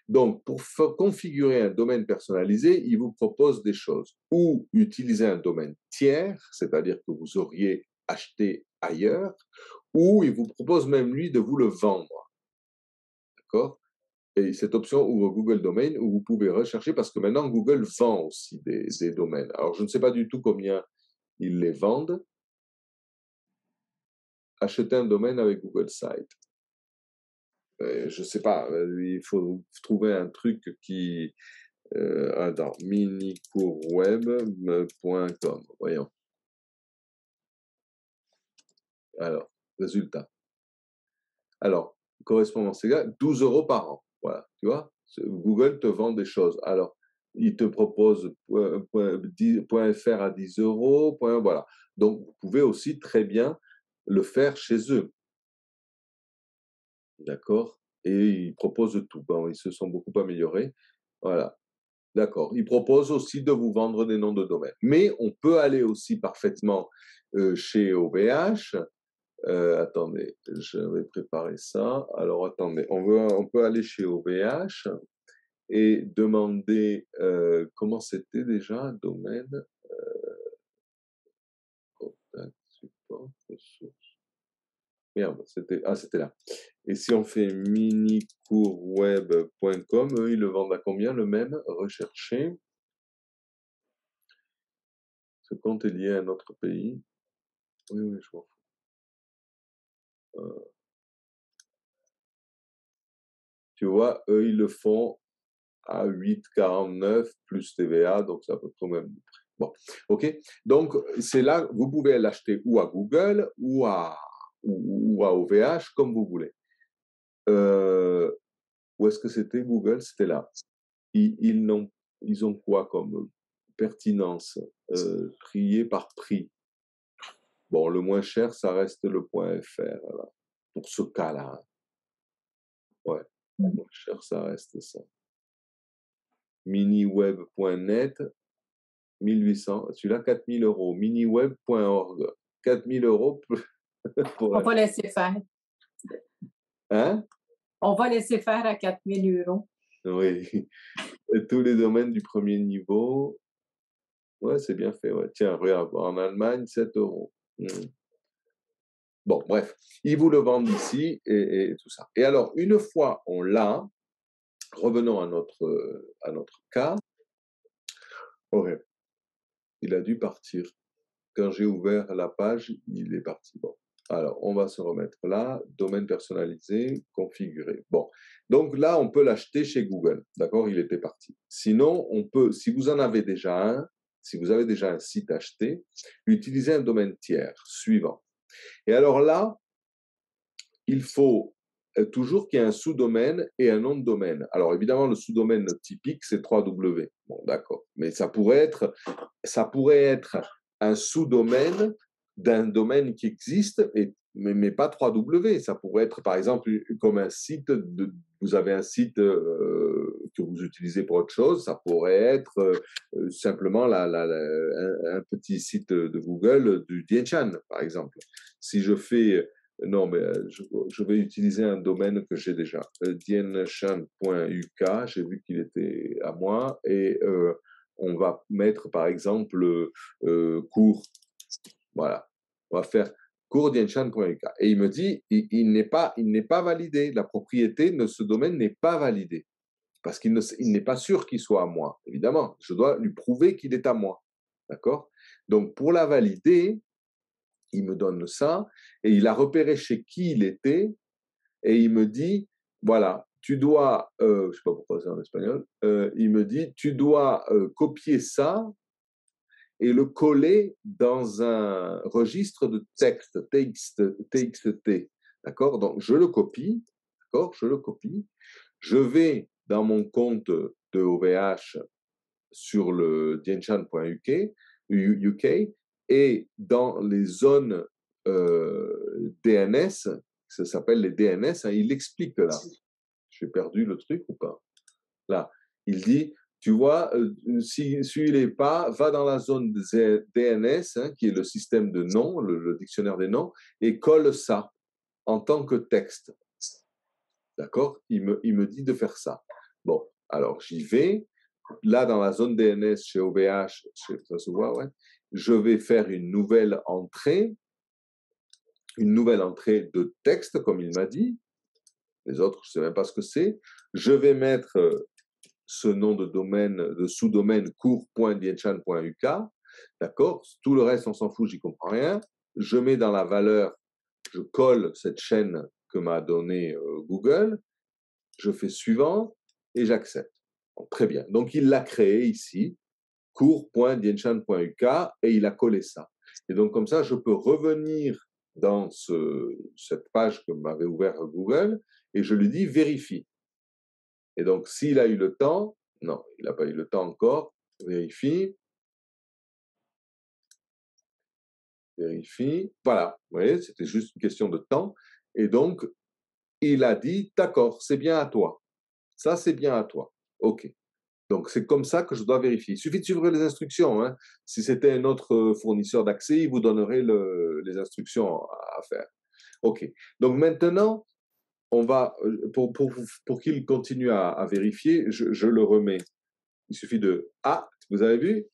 Donc, pour configurer un domaine personnalisé, il vous propose des choses. Ou utiliser un domaine tiers, c'est-à-dire que vous auriez acheté ailleurs, ou il vous propose même, lui, de vous le vendre. D'accord? Et cette option ouvre Google Domain où vous pouvez rechercher parce que maintenant Google vend aussi des domaines. Alors je ne sais pas du tout combien ils les vendent. Acheter un domaine avec Google Site. Je ne sais pas, il faut trouver un truc qui... attends, minicoursweb.com. Voyons. Alors, résultat. Alors, correspondance égale 12 € par an. Voilà, tu vois, Google te vend des choses. Alors, il te propose .fr à 10 €, voilà. Donc, vous pouvez aussi très bien le faire chez eux. D'accord? Et ils proposent tout. Bon, ils se sont beaucoup améliorés. Voilà. D'accord. Ils proposent aussi de vous vendre des noms de domaine. Mais on peut aller aussi parfaitement chez OVH Attendez, j'avais préparé ça. Alors, attendez, on peut aller chez OVH et demander comment c'était déjà, domaine, contact, support, ressources. Merde, c'était là. Et si on fait minicoursweb.com, eux, ils le vendent à combien, le même? Rechercher. Ce compte est lié à un autre pays. Oui, oui, je m'en fous. Tu vois, eux, ils le font à 8,49 plus TVA, donc c'est à peu près au même prix. Bon, ok. Donc, c'est là, vous pouvez l'acheter ou à Google ou à OVH, comme vous voulez. Où est-ce que c'était Google? C'était là. Ils ont quoi comme pertinence? Trié par prix. Bon, le moins cher, ça reste le .fr, là. Pour ce cas-là. Ouais, le moins cher, ça reste ça. Miniweb.net, 1800. Celui-là, 4000 euros. Miniweb.org, 4000 euros. On va laisser faire. Hein? On va laisser faire à 4000 euros. Oui. Et tous les domaines du premier niveau. Ouais, c'est bien fait. Ouais. Tiens, regarde, en Allemagne, 7 euros. Bon, bref, ils vous le vendent ici et tout ça. Et alors, une fois on l'a, revenons à notre cas. Ouais, il a dû partir. Quand j'ai ouvert la page, il est parti. Bon, alors on va se remettre là, domaine personnalisé, configuré. Bon, donc là, on peut l'acheter chez Google. D'accord, il était parti. Sinon, on peut, si vous en avez déjà un, si vous avez déjà un site acheté, utiliser un domaine tiers suivant. Et alors là, il faut toujours qu'il y ait un sous-domaine et un nom de domaine. Alors évidemment, le sous-domaine typique, c'est 3W. Bon, d'accord. Mais ça pourrait être un sous-domaine d'un domaine qui existe, mais pas 3W. Ça pourrait être, par exemple, comme un site, vous avez un site que vous utilisez pour autre chose, ça pourrait être simplement un petit site de Google du Dianchan, par exemple. Si je fais... Non, mais je vais utiliser un domaine que j'ai déjà. Dianchan.uk, j'ai vu qu'il était à moi, et on va mettre, par exemple, cours. Voilà. On va faire cours dianchan.uk. Et il me dit, il n'est pas validé. La propriété de ce domaine n'est pas validée. Parce qu'il n'est pas sûr qu'il soit à moi. Évidemment, je dois lui prouver qu'il est à moi. D'accord? Donc, pour la valider, il me donne ça, et il a repéré chez qui il était, et il me dit, voilà, tu dois, je ne sais pas pourquoi c'est en espagnol, il me dit, tu dois copier ça et le coller dans un registre de texte, TXT, d'accord? Donc, je le copie, d'accord? Je le copie, je vais dans mon compte de OVH sur le dianchan.uk, et dans les zones DNS, ça s'appelle les DNS, hein, il explique là. J'ai perdu le truc ou pas? Là, il dit, tu vois, si il n'est pas, va dans la zone DNS, hein, qui est le système de noms, le dictionnaire des noms, et colle ça en tant que texte. D'accord? Il me dit de faire ça. Bon, alors j'y vais. Là, dans la zone DNS chez OVH, ça se voit, ouais, je vais faire une nouvelle entrée de texte, comme il m'a dit. Les autres, je ne sais même pas ce que c'est. Je vais mettre ce nom de domaine, de sous-domaine cours.dianchan.uk. D'accord? Tout le reste, on s'en fout, j'y comprends rien. Je mets dans la valeur, je colle cette chaîne que m'a donnée Google. Je fais suivant et j'accepte. Bon, très bien. Donc, il l'a créé ici, cours.dianchan.uk, et il a collé ça. Et donc, comme ça, je peux revenir dans cette page que m'avait ouvert Google et je lui dis vérifie. Et donc, s'il a eu le temps, non, il n'a pas eu le temps encore, vérifie. Vérifie. Voilà, vous voyez, c'était juste une question de temps. Et donc, il a dit, d'accord, c'est bien à toi. Ça, c'est bien à toi. OK. Donc, c'est comme ça que je dois vérifier. Il suffit de suivre les instructions. Hein. Si c'était un autre fournisseur d'accès, il vous donnerait les instructions à faire. OK. Donc maintenant, on va, pour qu'il continue à vérifier, je le remets. Il suffit de, ah, vous avez vu,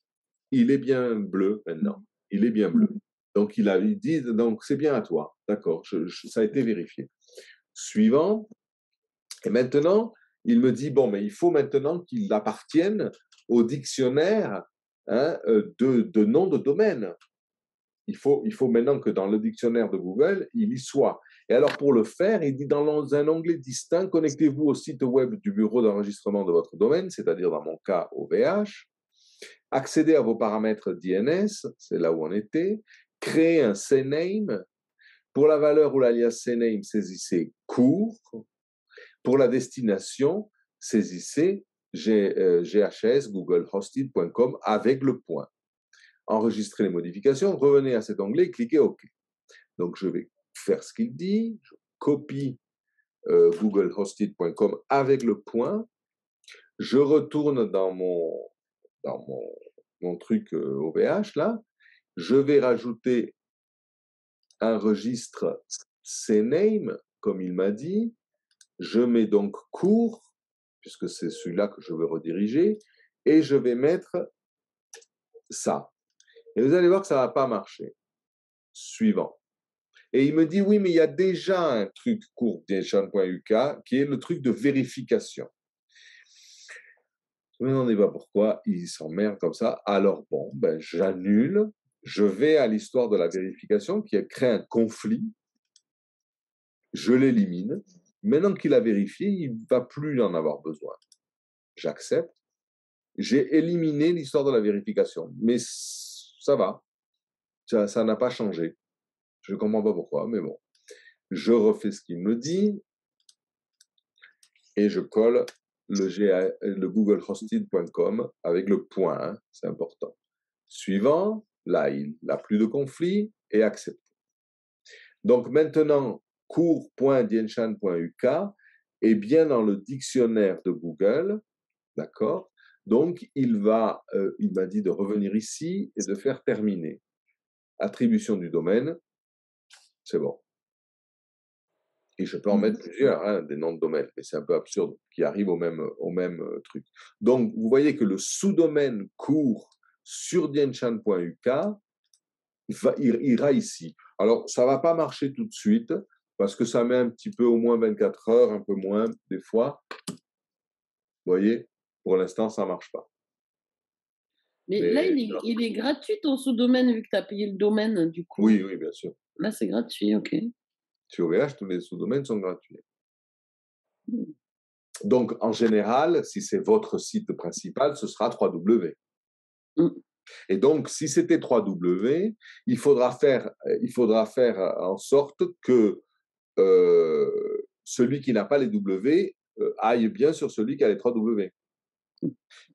il est bien bleu maintenant. Il est bien bleu. Donc il dit, donc c'est bien à toi. D'accord, ça a été vérifié. Suivant. Et maintenant, il me dit, bon, mais il faut maintenant qu'il appartienne au dictionnaire, hein, de noms de domaine. Il faut maintenant que dans le dictionnaire de Google, il y soit. Et alors, pour le faire, il dit dans un onglet distinct, connectez-vous au site web du bureau d'enregistrement de votre domaine, c'est-à-dire dans mon cas OVH, accédez à vos paramètres DNS, c'est là où on était, créez un CNAME. Pour la valeur ou l'alias CNAME, saisissez court. Pour la destination, saisissez ghs.googlehosted.com avec le point. Enregistrez les modifications, revenez à cet onglet, cliquez OK. Donc, je vais faire ce qu'il dit, je copie googlehosted.com avec le point, je retourne dans mon truc OVH, là, je vais rajouter un registre CNAME, comme il m'a dit, je mets donc court, puisque c'est celui-là que je veux rediriger, et je vais mettre ça. Et vous allez voir que ça ne va pas marcher. Suivant. Et il me dit, oui, mais il y a déjà un truc court DNChan.uk qui est le truc de vérification. Je me demandais pas pourquoi il s'emmerde comme ça. Alors bon, ben, j'annule, je vais à l'histoire de la vérification qui a créé un conflit, je l'élimine. Maintenant qu'il a vérifié, il ne va plus en avoir besoin. J'accepte. J'ai éliminé l'histoire de la vérification, mais ça va, ça n'a pas changé. Je ne comprends pas pourquoi, mais bon. Je refais ce qu'il me dit et je colle le googlehosted.com avec le point, hein, c'est important. Suivant, là, il n'a plus de conflit et accepté. Donc maintenant, cours.dienchan.uk est bien dans le dictionnaire de Google, d'accord? Donc, il m'a dit de revenir ici et de faire terminer. Attribution du domaine, c'est bon. Et je peux en mettre plusieurs, hein, des noms de domaine, mais c'est un peu absurde, qui arrivent au même truc. Donc, vous voyez que le sous-domaine court sur dienchan.uk ira ici. Alors, ça ne va pas marcher tout de suite, parce que ça met un petit peu, au moins 24 heures, un peu moins, des fois. Vous voyez, pour l'instant, ça ne marche pas. Mais là, il est gratuit ton sous-domaine, vu que tu as payé le domaine, du coup. Oui, oui, bien sûr. Là, c'est gratuit, ok. Sur OVH, tous les sous-domaines sont gratuits. Donc, en général, si c'est votre site principal, ce sera 3W. Et donc, si c'était 3W, il faudra faire en sorte que celui qui n'a pas les W aille bien sur celui qui a les 3W.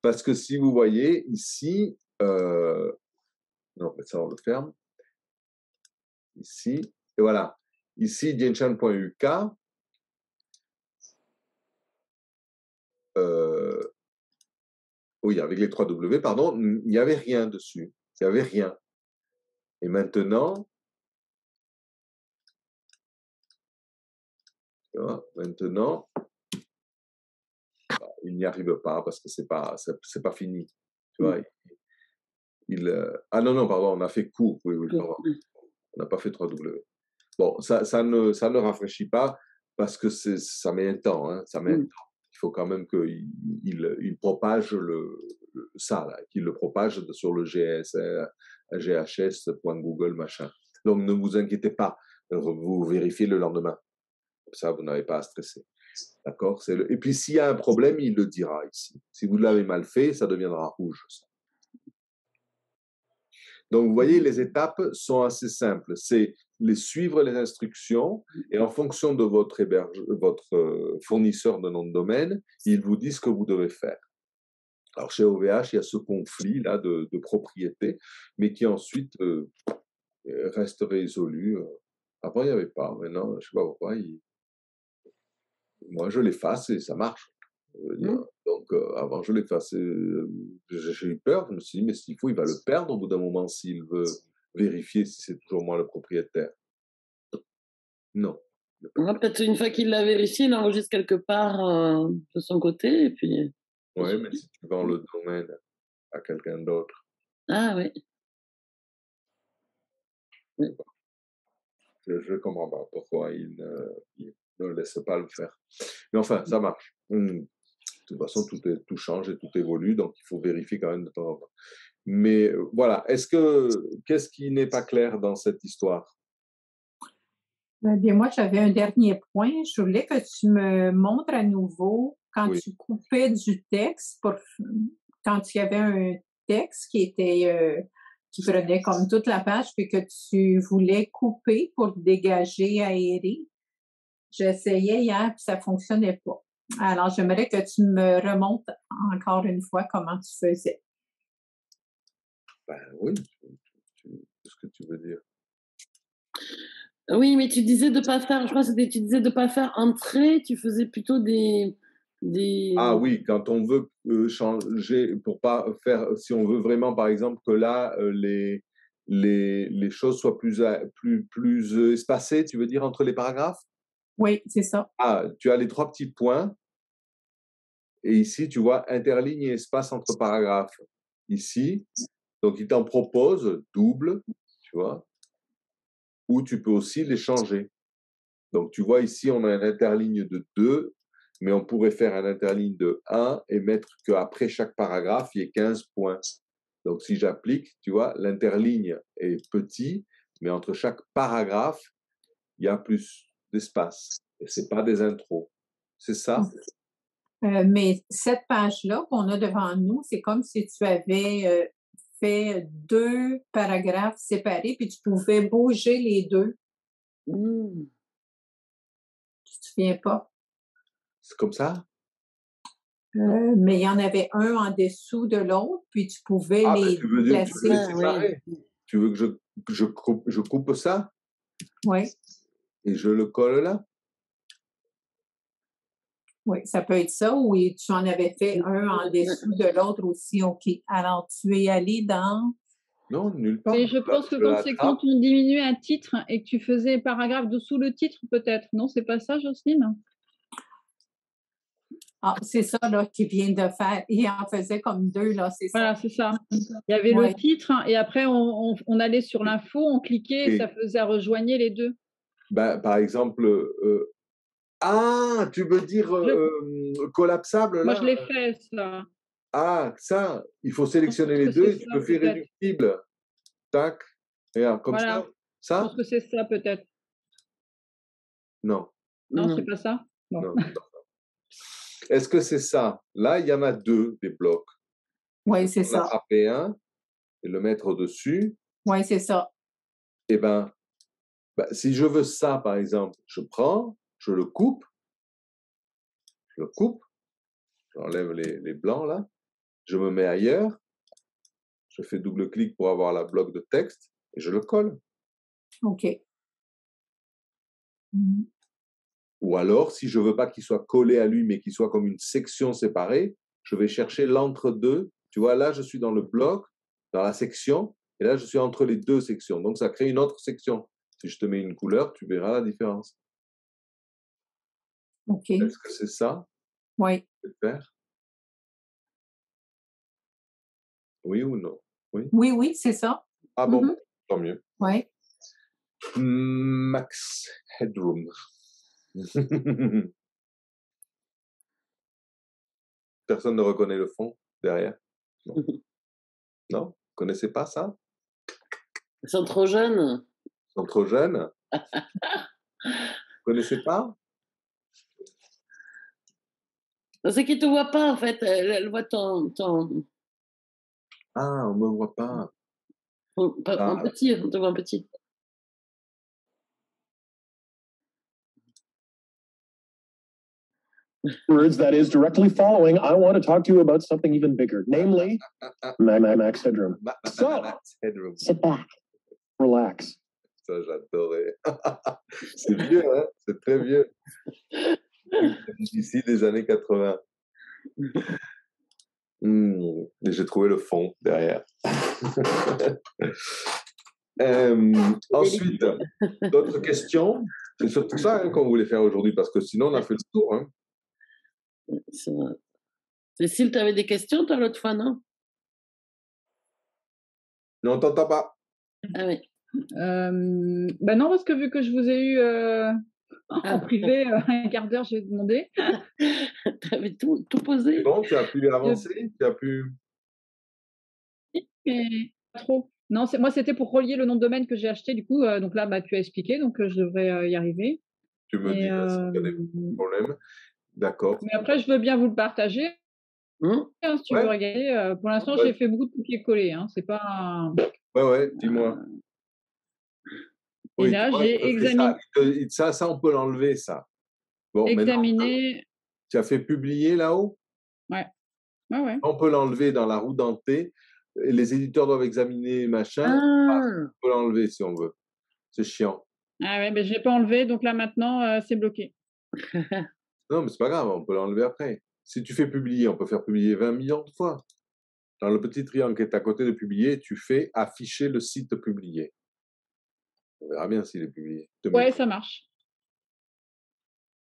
Parce que si vous voyez ici, non, ça on le ferme. Ici, et voilà. Ici, dienchan.uk, oui, avec les 3W, pardon, il n'y avait rien dessus. Il n'y avait rien. Et maintenant, il n'y arrive pas parce que c'est pas fini. Tu vois, ah non, pardon, on a fait court. Oui, pardon. On n'a pas fait 3W. Bon, ça ne rafraîchit pas parce que ça met un temps. Hein, ça met un temps. Il faut quand même qu'il propage ça, qu'il le propage sur le ghs.google, machin. Donc, ne vous inquiétez pas. Vous vérifiez le lendemain. Comme ça, vous n'avez pas à stresser. D'accord? Et puis, s'il y a un problème, il le dira ici. Si vous l'avez mal fait, ça deviendra rouge. Ça. Donc, vous voyez, les étapes sont assez simples. C'est suivre les instructions et en fonction de votre fournisseur de nom de domaine, ils vous disent ce que vous devez faire. Alors, chez OVH, il y a ce conflit-là de propriété, mais qui ensuite reste résolu. Avant, il n'y avait pas. Maintenant, je ne sais pas pourquoi. Moi, je l'efface et ça marche. Donc, avant, je l'effaçais. J'ai eu peur. Je me suis dit, mais s'il faut, il va le perdre au bout d'un moment s'il veut vérifier si c'est toujours moi le propriétaire. Non. Ouais, peut-être une fois qu'il l'a vérifié, il l'enregistre quelque part de son côté, et puis... Oui, mais si tu vends le domaine à quelqu'un d'autre, Ah oui. je ne comprends pas pourquoi il ne laisse pas le faire. Mais enfin, ça marche. De toute façon, tout change et tout évolue, donc il faut vérifier quand même de temps en temps. Mais voilà, qu'est-ce qui n'est pas clair dans cette histoire? Bien, moi, j'avais un dernier point. Je voulais que tu me montres à nouveau quand Oui. tu coupais du texte, quand il y avait un texte qui prenait comme toute la page, puis que tu voulais couper pour dégager, aérer. J'essayais hier, puis ça ne fonctionnait pas. Alors, j'aimerais que tu me remontes encore une fois comment tu faisais. Ben oui, qu'est-ce que tu veux dire? Oui, mais tu disais de pas faire, je crois que tu disais de pas faire entrer, tu faisais plutôt des... Ah oui, quand on veut changer, pour pas faire, si on veut vraiment, par exemple, que là, les choses soient plus espacées, tu veux dire, entre les paragraphes? Oui, c'est ça. Ah, tu as les 3 petits points, et ici, tu vois, interligne et espace entre paragraphes. Ici, donc il t'en propose double, tu vois, ou tu peux aussi les changer. Donc, tu vois, ici, on a un interligne de 2, mais on pourrait faire un interligne de 1 et mettre qu'après chaque paragraphe, il y ait 15 points. Donc, si j'applique, tu vois, l'interligne est petit, mais entre chaque paragraphe, il y a plus d'espace. Et ce n'est pas des intros. C'est ça? Mais cette page-là qu'on a devant nous, c'est comme si tu avais fait 2 paragraphes séparés, puis tu pouvais bouger les 2. Mmh. Tu te souviens pas? C'est comme ça? Mais il y en avait un en dessous de l'autre, puis tu pouvais Ah, ben, les tu veux les placer. séparer. Tu veux que je coupe ça Oui, et je le colle là? oui, ça peut être ça, ou tu en avais fait un en dessous de l'autre aussi. OK. Alors, tu es allé dans... Non, nulle part. Mais je pense que c'est quand on diminuait un titre et que tu faisais paragraphe dessous le titre, peut-être. Non, c'est pas ça, Jocelyne? Ah, c'est ça là qu'il vient de faire. Il en faisait comme 2, là, c'est ça. Voilà, c'est ça. Il y avait le titre et après on allait sur l'info, on cliquait et ça faisait rejoigner les 2. Ben, par exemple, ah, tu veux dire collapsable là? Moi, je l'ai fait, ça. Ah, ça, il faut sélectionner les 2 et tu peux faire réductible. Tac, regarde, comme voilà. ça. Je pense que c'est ça, peut-être. Non. Non, c'est pas ça? Bon. Non. Est-ce que c'est ça? Là, il y en a 2 des blocs. Oui, c'est ça. Attraper un et le mettre au-dessus. Oui, c'est ça. Eh ben, si je veux ça, par exemple, je prends, je le coupe, j'enlève les blancs là, je me mets ailleurs, je fais double-clic pour avoir la bloc de texte et je le colle. OK. Ou alors, si je ne veux pas qu'il soit collé à lui, mais qu'il soit comme une section séparée, je vais chercher l'entre-deux. Tu vois, là, je suis dans le bloc, dans la section, et là, je suis entre les 2 sections. Donc, ça crée une autre section. Si je te mets une couleur, tu verras la différence. OK. Est-ce que c'est ça? Oui. Faire? Oui ou non? Oui? Oui, oui, c'est ça. Ah bon, tant mieux. Oui. Max Headroom. Personne ne reconnaît le fond derrière? Non. Non? Vous ne connaissez pas ça? Ils sont trop jeunes. Ils sont trop jeunes? Vous ne connaissez pas? C'est qu'ils ne te voient pas, en fait. Elle voit ton... Ah, on ne me voit pas. En petit, on te voit en petit. Words that is directly following, I want to talk to you about something even bigger, namely Max Headroom. So, sit back, relax. Ça, j'adorais. C'est vieux, hein? C'est très vieux. Ici, des années 80. Et j'ai trouvé le fond derrière. Ensuite, d'autres questions? C'est surtout ça hein, qu'on voulait faire aujourd'hui, parce que sinon, on a fait le tour. Hein. C'est vrai. Cécile, tu avais des questions, toi, l'autre fois, non? Non, on t'entend pas. Ah oui. Ben non, parce que vu que je vous ai eu en privé un quart d'heure, j'ai demandé. Tu avais tout posé. C'est bon, tu as pu avancer, tu as pu... Mais pas trop. Non, moi, c'était pour relier le nom de domaine que j'ai acheté, du coup. Donc là, bah, tu as expliqué, donc je devrais y arriver. Tu me dis bah, si tu as des problèmes. D'accord. Mais après, je veux bien vous le partager. Hein, si tu veux regarder. Pour l'instant, j'ai fait beaucoup de copier-coller. Hein. C'est pas. Ouais, dis-moi. Et là, j'ai examiné. Ça, on peut l'enlever, ça. Bon, examiné. Tu as fait publier là-haut? Ouais. On peut l'enlever dans la roue dentée. Les éditeurs doivent examiner machin. On peut l'enlever si on veut. C'est chiant. Ah ouais, je ne l'ai pas enlevé, donc là maintenant, c'est bloqué. Non, mais c'est pas grave, on peut l'enlever après. Si tu fais publier, on peut faire publier 20 millions de fois. Dans le petit triangle qui est à côté de publier, tu fais afficher le site publié. On verra bien s'il est publié. Ouais, ça marche.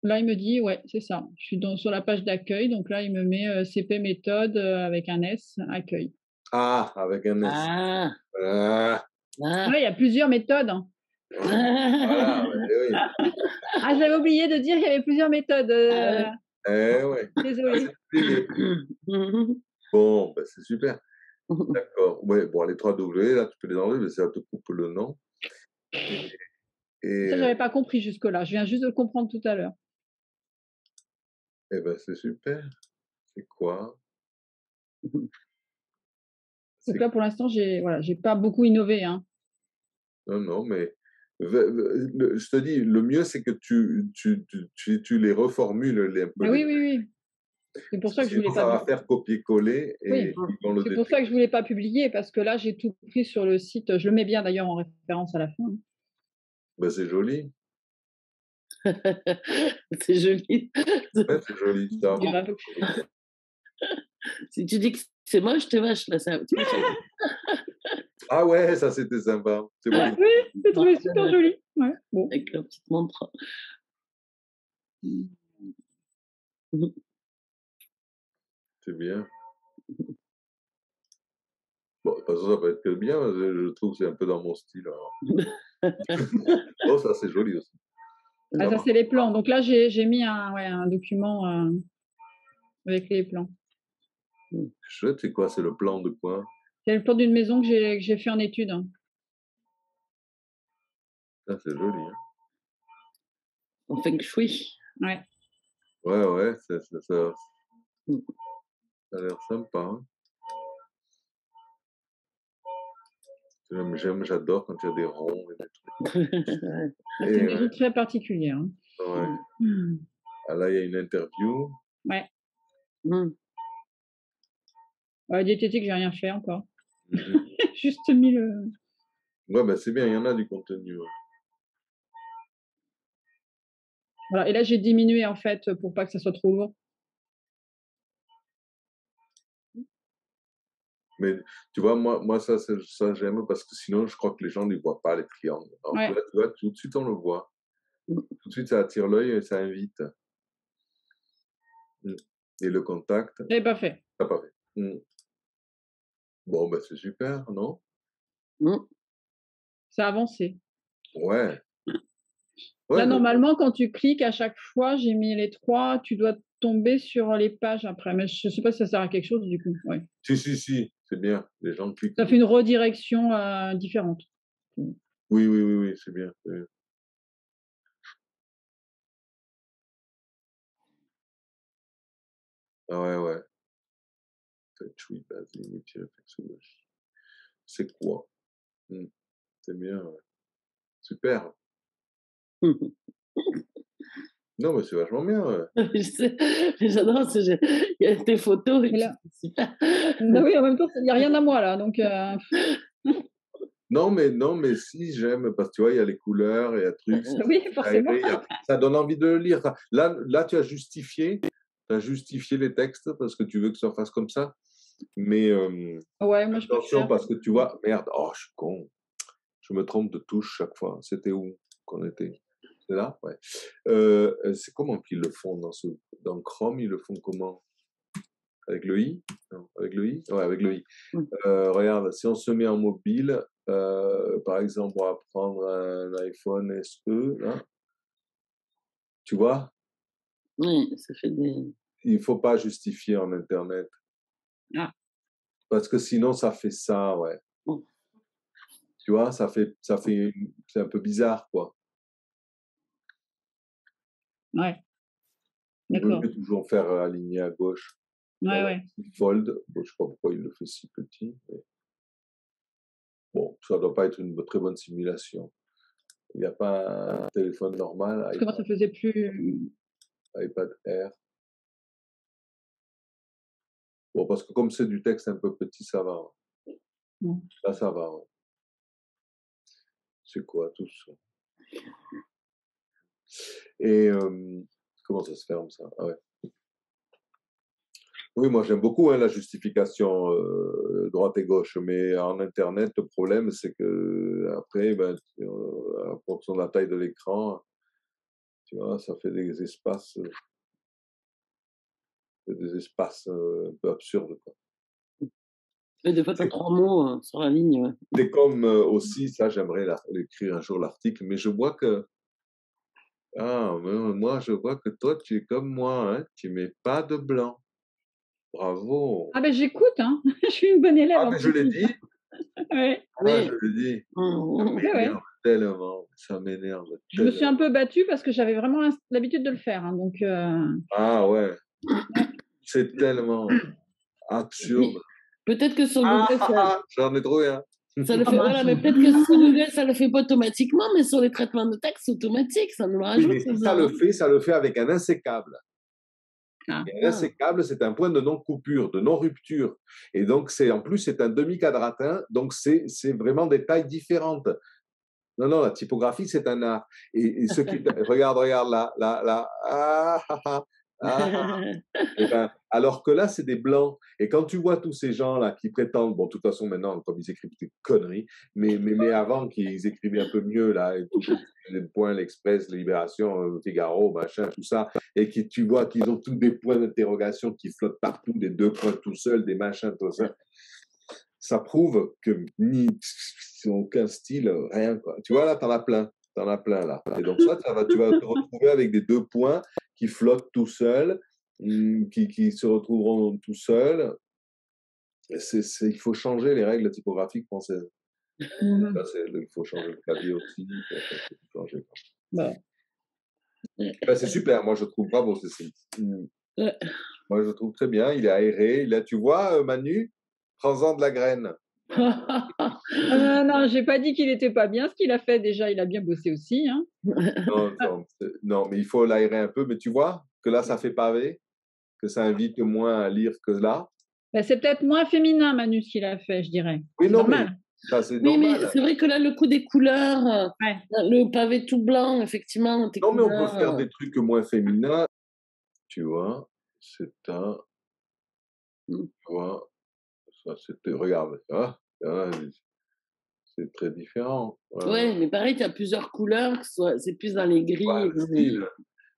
Là, il me dit, ouais, c'est ça. Je suis sur la page d'accueil, donc là, il me met CP méthode avec un S, accueil. Ah, avec un S. Ouais, il y a plusieurs méthodes. Hein. Voilà, oui. Ah, j'avais oublié de dire qu'il y avait plusieurs méthodes. Ouais. Désolée. Bon, ben, c'est super. D'accord. Ouais, bon, les 3 W, là, tu peux les enlever, mais ça te coupe le nom. Ça, j'avais pas compris jusque-là. Je viens juste de le comprendre tout à l'heure. Eh ben, c'est super. C'est quoi? Donc là, pour l'instant, j'ai pas beaucoup innové. Hein. Non, mais je te dis, le mieux, c'est que tu les reformules un peu. Ah oui. C'est pour ça que je voulais pas. Ça va faire copier-coller et ils vont le c'est pour ça que je voulais pas publier, parce que là, j'ai tout pris sur le site. Je le mets bien d'ailleurs en référence à la fin. Ben, c'est joli. C'est joli. Ouais, c'est joli. Si tu dis que c'est moche, t'es vache, là. Ça... Ah ouais, ça c'était sympa. C'est bon. Oui, j'ai trouvé super joli. Ouais, bon. Avec la petite montre. C'est bien. Bon, de toute façon, ça peut être que bien. Je trouve que c'est un peu dans mon style. Oh, ça c'est joli aussi. Ah, ça c'est les plans. Donc là, j'ai mis un document avec les plans. Chouette, c'est quoi? C'est le plan de quoi? C'est le plan d'une maison que j'ai fait en étude. Hein. Ah, c'est joli. Hein. En feng shui. Ouais. Ouais, ça a l'air sympa. Hein. J'adore quand il y a des ronds et des trucs. C'est une maison très particulière. Hein. Ouais. Ah, là, il y a une interview. Ouais. Diététique, j'ai rien fait encore. Juste mis le. Ouais, ben c'est bien, il y en a du contenu. Ouais. Voilà, et là, j'ai diminué en fait pour pas que ça soit trop lourd. Mais tu vois, moi ça j'aime parce que sinon, je crois que les gens ne voient pas les triangles. Alors, là, tu vois, tout de suite, on le voit. Tout de suite, ça attire l'œil et ça invite. Et le contact. Je l'ai pas fait. T'as pas fait. Bon, ben c'est super, non? Ça a avancé. Ouais. Là, normalement, quand tu cliques à chaque fois, j'ai mis les 3, tu dois tomber sur les pages après. Mais je ne sais pas si ça sert à quelque chose du coup. Ouais. Si, c'est bien. Les gens cliquent. Ça fait une redirection différente. Oui, c'est bien. Ah ouais. C'est quoi? C'est bien, ouais. Super. Non, mais c'est vachement bien. Ouais. Je sais, j'adore, il y a tes photos. Et là... super. Bah oui, en même temps, il n'y a rien à moi là. Donc, Non, mais si, j'aime, parce que tu vois, il y a les couleurs, il y a trucs. Oui, forcément. Ça donne envie de le lire. Là, tu as justifié les textes parce que tu veux que ça fasse comme ça. Mais ouais, moi, attention, parce que tu vois, merde, je suis con. Je me trompe de touche chaque fois. C'était où qu'on était? C'est là, ouais. C'est comment qu'ils le font dans Chrome, ils le font comment? Avec le i? Non, avec le i? Ouais, avec le i. Regarde, si on se met en mobile, par exemple, on va prendre un iPhone SE, là. Tu vois? Oui, ça fait des... Il faut pas justifier en Internet. Ah. Parce que sinon, ça fait ça, ouais. Tu vois, c'est un peu bizarre, quoi. Ouais. Il vaut D'accord. mieux toujours faire aligner à gauche. Ouais, Voilà. ouais. Il fold. Bon, je sais pas pourquoi il le fait si petit. Mais... Bon, ça doit pas être une très bonne simulation. Il n'y a pas un téléphone normal, Parce que moi, ça faisait plus. iPad Air. Bon, parce que comme c'est du texte un peu petit, ça va. Là, ça va. Ouais. C'est quoi tout ça? Et comment ça se ferme, ça? Ah ouais. Oui, moi j'aime beaucoup la justification droite et gauche, mais en Internet, le problème c'est que après, ben, en fonction de la taille de l'écran, tu vois, ça fait des espaces un peu absurdes, quoi. Et des fois, tu as 3 mots sur la ligne. Ouais. C'est comme aussi, ça j'aimerais écrire un jour l'article, mais je vois que moi je vois que toi tu es comme moi, hein, tu mets pas de blanc. Bravo. Ah ben j'écoute, hein. Je suis une bonne élève. Ah, mais je l'ai dit. Ouais. Ah, je l'ai dit. Ça m'énerve tellement. Ça m'énerve Je me suis un peu battue parce que j'avais vraiment l'habitude de le faire. Hein, donc, Ah ouais. C'est tellement absurde. Peut-être que sur Google, j'en ai trouvé un. Ça le fait, voilà, mais peut-être que sur Google, ça le fait pas automatiquement, mais sur les traitements de texte, c'est automatique, ça nous le rajoute. Oui, mais si ça le fait avec un insécable. Et un insécable, c'est un point de non-coupure, de non-rupture. Et donc, en plus, c'est un demi-quadratin, donc c'est vraiment des tailles différentes. Non, la typographie, c'est un art. Et ceux qui... regarde là. Et ben, alors que là, c'est des blancs. Et quand tu vois tous ces gens-là qui prétendent, bon, de toute façon, maintenant, comme ils écrivent des conneries, mais avant qu'ils écrivaient un peu mieux, là, et tout, les points, l'Express, Libération, Figaro, machin, tout ça, et tu vois qu'ils ont tous des points d'interrogation qui flottent partout, des 2 points tout seuls, des machins, tout ça. Ça prouve que ni aucun style, rien, quoi. Tu vois, là, t'en as plein là. Et donc ça, tu vas te retrouver avec des 2 points qui flottent tout seuls, qui se retrouveront tout seuls. Il faut changer les règles typographiques françaises. Là, il faut changer le clavier aussi. Changer. C'est super, moi je trouve bravo Cécile. Moi je trouve très bien, il est aéré. Là, tu vois, Manu, prends-en de la graine. Non, j'ai pas dit qu'il était pas bien. Ce qu'il a fait déjà, il a bien bossé aussi. Hein. Non, mais il faut l'aérer un peu. Mais tu vois que là, ça fait pavé, que ça invite moins à lire que là. Ben, c'est peut-être moins féminin, Manu, ce qu'il a fait, je dirais. Oui, non, normal. mais ça, c'est oui, normal. mais c'est vrai que là, le coup des couleurs, le pavé tout blanc, effectivement. Non, couleurs, mais on peut faire des trucs moins féminins. Tu vois, c'est un. Tu vois, ça, c'était. Regarde, c'est très différent. Ouais, mais pareil, tu as plusieurs couleurs, c'est plus dans les gris.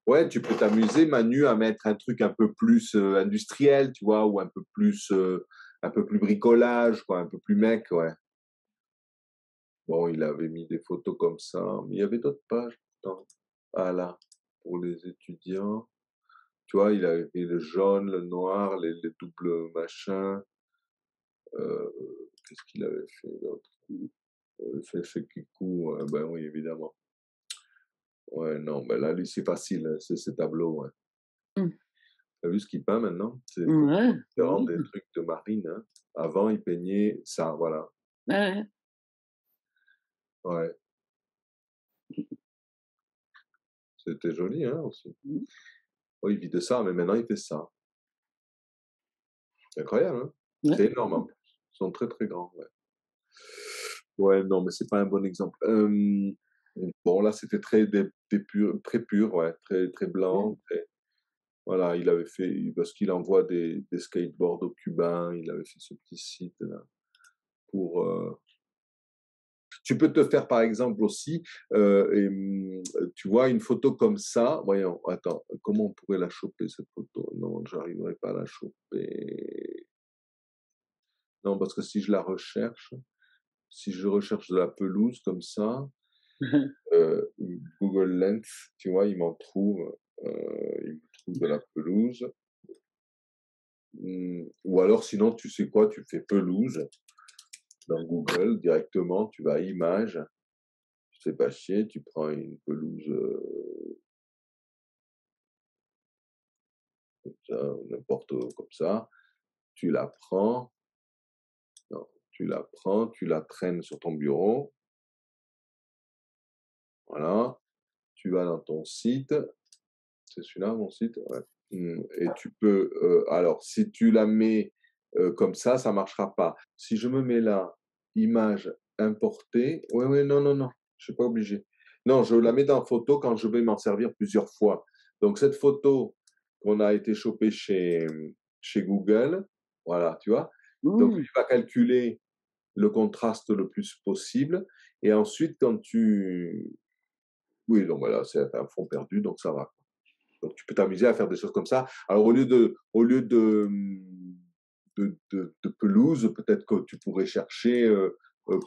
Ouais, tu peux t'amuser, Manu, à mettre un truc un peu plus industriel, tu vois, ou un peu plus bricolage, quoi, un peu plus mec, ouais. Bon, il avait mis des photos comme ça, mais il y avait d'autres pages pourtant. Ah là, pour les étudiants. Tu vois, il avait fait le jaune, le noir, les doubles machins. Qu'est-ce qu'il avait fait d'autre? C'est Kikou, ben oui, évidemment. Ouais, non, ben là, lui, c'est facile, hein, c'est ces tableaux, ouais. T'as vu ce qu'il peint maintenant? C'est vraiment des trucs de marine. Hein. Avant, il peignait ça, voilà. Ouais. C'était joli, hein, aussi. Oui, il vit de ça, mais maintenant, il fait ça. C'est incroyable, hein? C'est énorme, en plus. Ils sont très, très grands, ouais. Ouais, non, mais c'est pas un bon exemple. Bon, là, c'était très pur, ouais, très, très blanc. Voilà, il avait fait, parce qu'il envoie des skateboards aux Cubains, il avait fait ce petit site là pour Tu peux te faire, par exemple, aussi, tu vois, une photo comme ça. Voyons, attends, comment on pourrait la choper, cette photo? Non, je n'arriverai pas à la choper. Non, parce que si je la recherche, si je recherche de la pelouse comme ça, Google Lens, tu vois, il me trouve de la pelouse. Ou alors, sinon, tu sais quoi, tu fais pelouse dans Google directement, tu vas à images, tu sais pas chier, tu prends une pelouse comme ça, n'importe comme ça, tu la prends, non, tu la traînes sur ton bureau, voilà, tu vas dans ton site, c'est celui-là mon site, ouais. Et tu peux, alors si tu la mets comme ça marchera pas. Si je me mets là, image importée, ouais, non, je suis pas obligé. Non, je la mets dans photo quand je vais m'en servir plusieurs fois. Donc cette photo qu'on a été chopée chez Google, voilà, tu vois. Donc il va calculer le contraste le plus possible. Et ensuite, quand tu... Oui, donc voilà, c'est un fond perdu, donc ça va. Donc, tu peux t'amuser à faire des choses comme ça. Alors, au lieu de pelouse, peut-être que tu pourrais chercher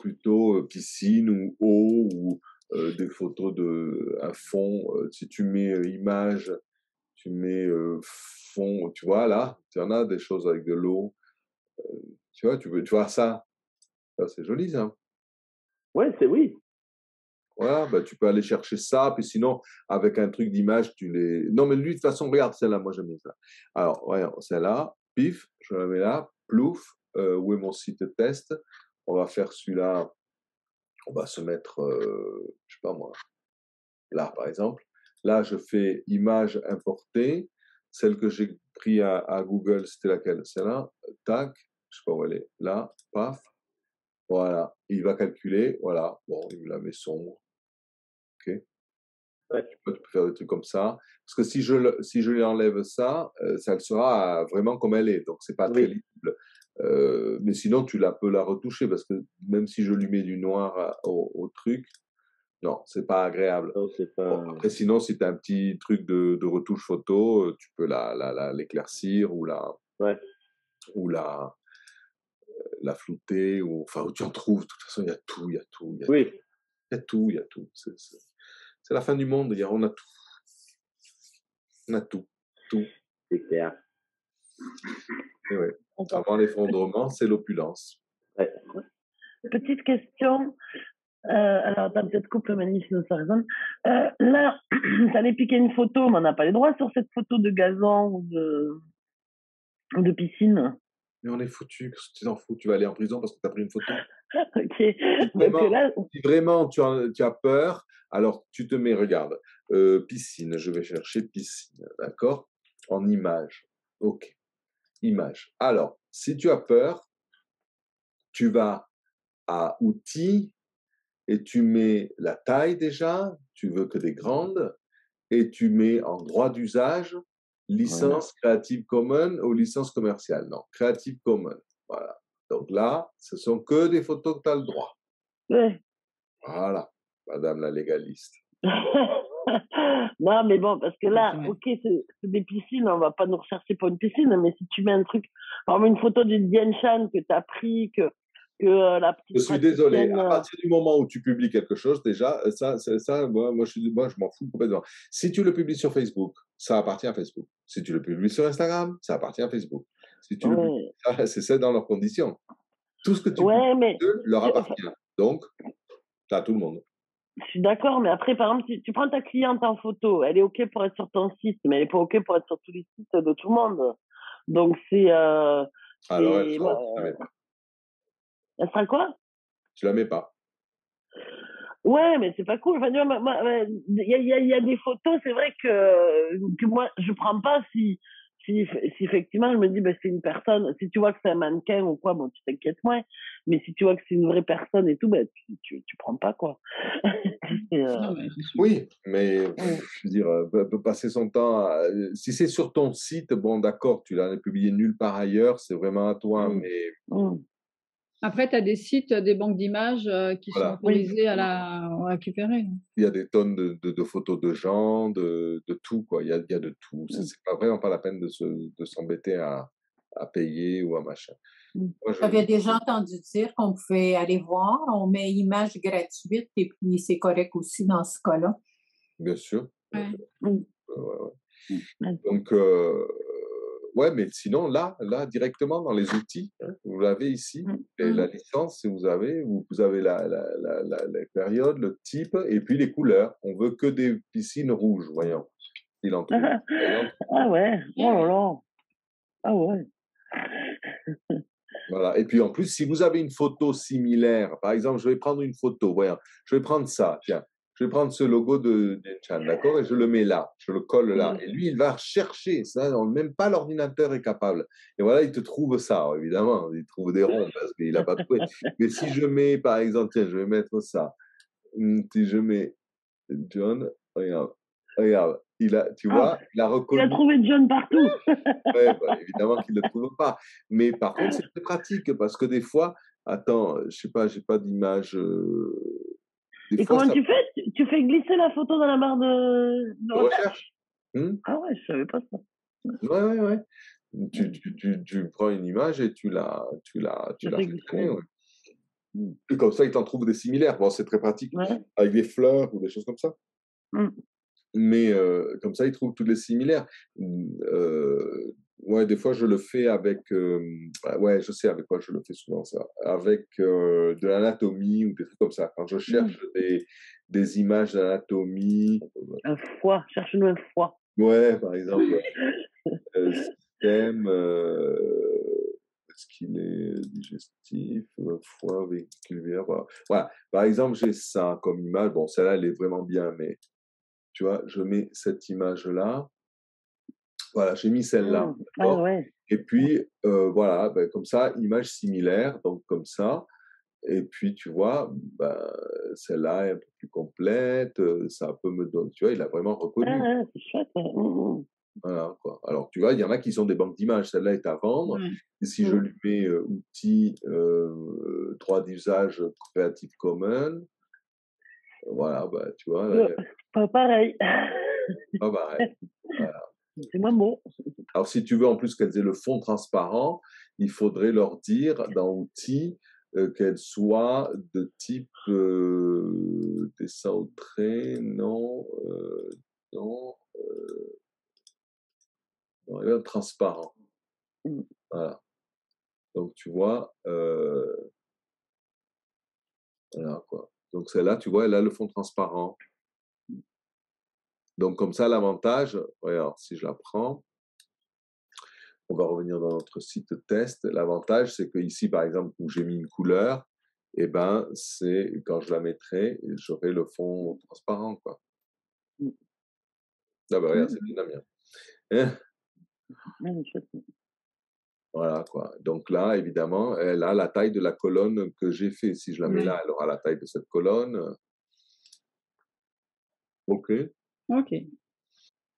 plutôt piscine ou eau ou des photos un fond. Si tu mets image, tu mets fond, tu vois, là, tu en as des choses avec de l'eau. Tu vois, tu vois ça. Ça, c'est joli, ça. Ouais, oui. Voilà, bah, tu peux aller chercher ça, puis sinon, avec un truc d'image, tu les... Non, mais lui, de toute façon, regarde celle-là, moi j'aime bien ça. Alors, voyons, celle-là, pif, je la mets là, plouf, où est mon site test? On va faire celui-là, on va se mettre, je sais pas moi, là, par exemple. Là, je fais image importée, celle que j'ai pris à Google, c'était laquelle? Celle-là, tac, je sais pas où elle est, là, paf, voilà, il va calculer, voilà, bon, il me la met sombre. Ok. Ouais. Tu peux faire des trucs comme ça. Parce que si je lui enlève ça, ça le sera vraiment comme elle est. Donc, c'est pas très lisible. Mais sinon, tu peux la retoucher parce que même si je lui mets du noir au truc, non, c'est pas agréable. Non, c'est pas... Bon, après, sinon, si tu as un petit truc de retouche photo, tu peux l'éclaircir ou la flouter. Enfin, où tu en trouves. De toute façon, il y a tout. Il y a tout. C'est la fin du monde. On a tout. On a tout. C'est clair. Et ouais. Avant l'effondrement, c'est l'opulence. Ouais. Petite question. Alors, t'as peut-être coupé Mani, sinon ça résonne. Là, t'allais piquer une photo, mais on n'a pas les droits sur cette photo de gazon ou de piscine. Mais on est foutu. Tu t'en fous. Tu vas aller en prison parce que tu as pris une photo. Ok. Si vraiment tu as peur, alors tu te mets, regarde, piscine. Je vais chercher piscine. D'accord? En image. OK. Image. Alors, si tu as peur, tu vas à outils et tu mets la taille déjà, tu veux que des grandes, et tu mets en droit d'usage, licence Creative Commons ou licence commerciale. Non, Creative Commons. Voilà. Donc là, ce sont que des photos que tu as le droit. Ouais. Voilà, madame la légaliste. Non, mais bon, parce que là, ok, c'est des piscines, on va pas nous rechercher pour une piscine, mais si tu mets un truc, par exemple une photo d'une Diane Chan que tu as pris, que la petite. Je suis désolé, à partir du moment où tu publies quelque chose, déjà, moi je m'en fous complètement. Si tu le publies sur Facebook, ça appartient à Facebook. Si tu le publies sur Instagram, ça appartient à Facebook. Si tu le publies, c'est dans leurs conditions. Tout ce que tu publies leur appartient. Donc, tu as tout le monde. Je suis d'accord, mais après, par exemple, si tu prends ta cliente en photo, elle est OK pour être sur ton site, mais elle n'est pas OK pour être sur tous les sites de tout le monde. Donc, c'est... Alors, tu la mets pas. Elle sera quoi? Tu la mets pas. Ouais, mais c'est pas cool. Enfin, il y a des photos, c'est vrai que moi, je prends pas si effectivement je me dis c'est une personne, si tu vois que c'est un mannequin ou quoi, bon tu t'inquiètes moins, mais si tu vois que c'est une vraie personne et tout, tu prends pas quoi. Oui, mais je veux dire, peut passer son temps si c'est sur ton site, bon d'accord, tu l'as publié nulle part ailleurs, c'est vraiment à toi, mais Après, tu as des sites, des banques d'images qui sont Voilà. autorisées à la récupérer. Il y a des tonnes de photos de gens, de tout, quoi. Il y a de tout. C'est vraiment pas la peine de s'embêter à payer ou à machin. Moi, J'avais déjà entendu dire qu'on pouvait aller voir, on met images gratuites et puis c'est correct aussi dans ce cas-là. Bien sûr. Ouais. Ouais, ouais. Donc, ouais, mais sinon, là, directement dans les outils, hein, vous l'avez ici, la licence, si vous avez la période, le type, et puis les couleurs. On veut que des piscines rouges, voyons. Il en trouve. Ah ouais, oh là là. Ah ouais. Voilà. Et puis en plus, si vous avez une photo similaire, par exemple, je vais prendre une photo, voyons, je vais prendre ça, tiens, je vais prendre ce logo de Chan, d'accord, et je le mets là, je le colle là. Et lui, il va chercher ça, même pas l'ordinateur est capable. Et voilà, il te trouve ça, évidemment, il trouve des ronds parce qu'il n'a pas trouvé. Mais si je mets, par exemple, tiens, je vais mettre ça, si je mets John, regarde, tu vois, il a reconnu. Il a trouvé John partout. Ouais, bah, évidemment qu'il ne le trouve pas. Mais par contre, c'est très pratique parce que des fois, attends, je sais pas, j'ai pas d'image. Et comment tu fais? Tu fais glisser la photo dans la barre de recherche? Ah ouais, je savais pas ça. Ouais. Tu prends une image et tu la fais traîner, ouais. Et comme ça, il t'en trouve des similaires. Bon, c'est très pratique avec des fleurs ou des choses comme ça. Mais comme ça, il trouve toutes les similaires. Ouais, des fois, je le fais avec... ouais, je sais avec quoi je le fais souvent, ça. Avec de l'anatomie ou des trucs comme ça. Quand je cherche des images d'anatomie... Un foie, cherche-nous un foie. Ouais, par exemple. Système... est-ce qu'il est digestif, foie, véhiculaire, voilà. Par exemple, j'ai ça comme image. Bon, celle-là, elle est vraiment bien, mais tu vois, je mets cette image-là. Voilà, j'ai mis celle-là. Ah ouais. Et puis, voilà, ben, comme ça, image similaire, donc comme ça. Et puis, tu vois, ben, celle-là est un peu plus complète, ça peut me donner, tu vois, il a vraiment reconnu. Ah, c'est chouette. Voilà, quoi. Alors, tu vois, il y en a qui sont des banques d'images. Celle-là est à vendre. Et si je lui mets outils, droit d'usage Creative Commons, voilà, bah, tu vois. Là, pas pareil. Pas pareil. Voilà. C'est moins beau. Alors, si tu veux en plus qu'elles aient le fond transparent, il faudrait leur dire dans outils qu'elles soient de type dessin au trait, non, transparent. Voilà. Donc, tu vois, voilà quoi. Donc, celle-là, tu vois, elle a le fond transparent. Donc, comme ça, l'avantage, regarde, si je la prends, on va revenir dans notre site test. L'avantage, c'est que ici, par exemple, où j'ai mis une couleur, eh ben, c'est quand je la mettrai, j'aurai le fond transparent, quoi. Ah bah regarde, c'est bien la mienne. Voilà, quoi. Donc là, évidemment, elle a la taille de la colonne que j'ai fait. Si je la mets là, elle aura la taille de cette colonne. OK.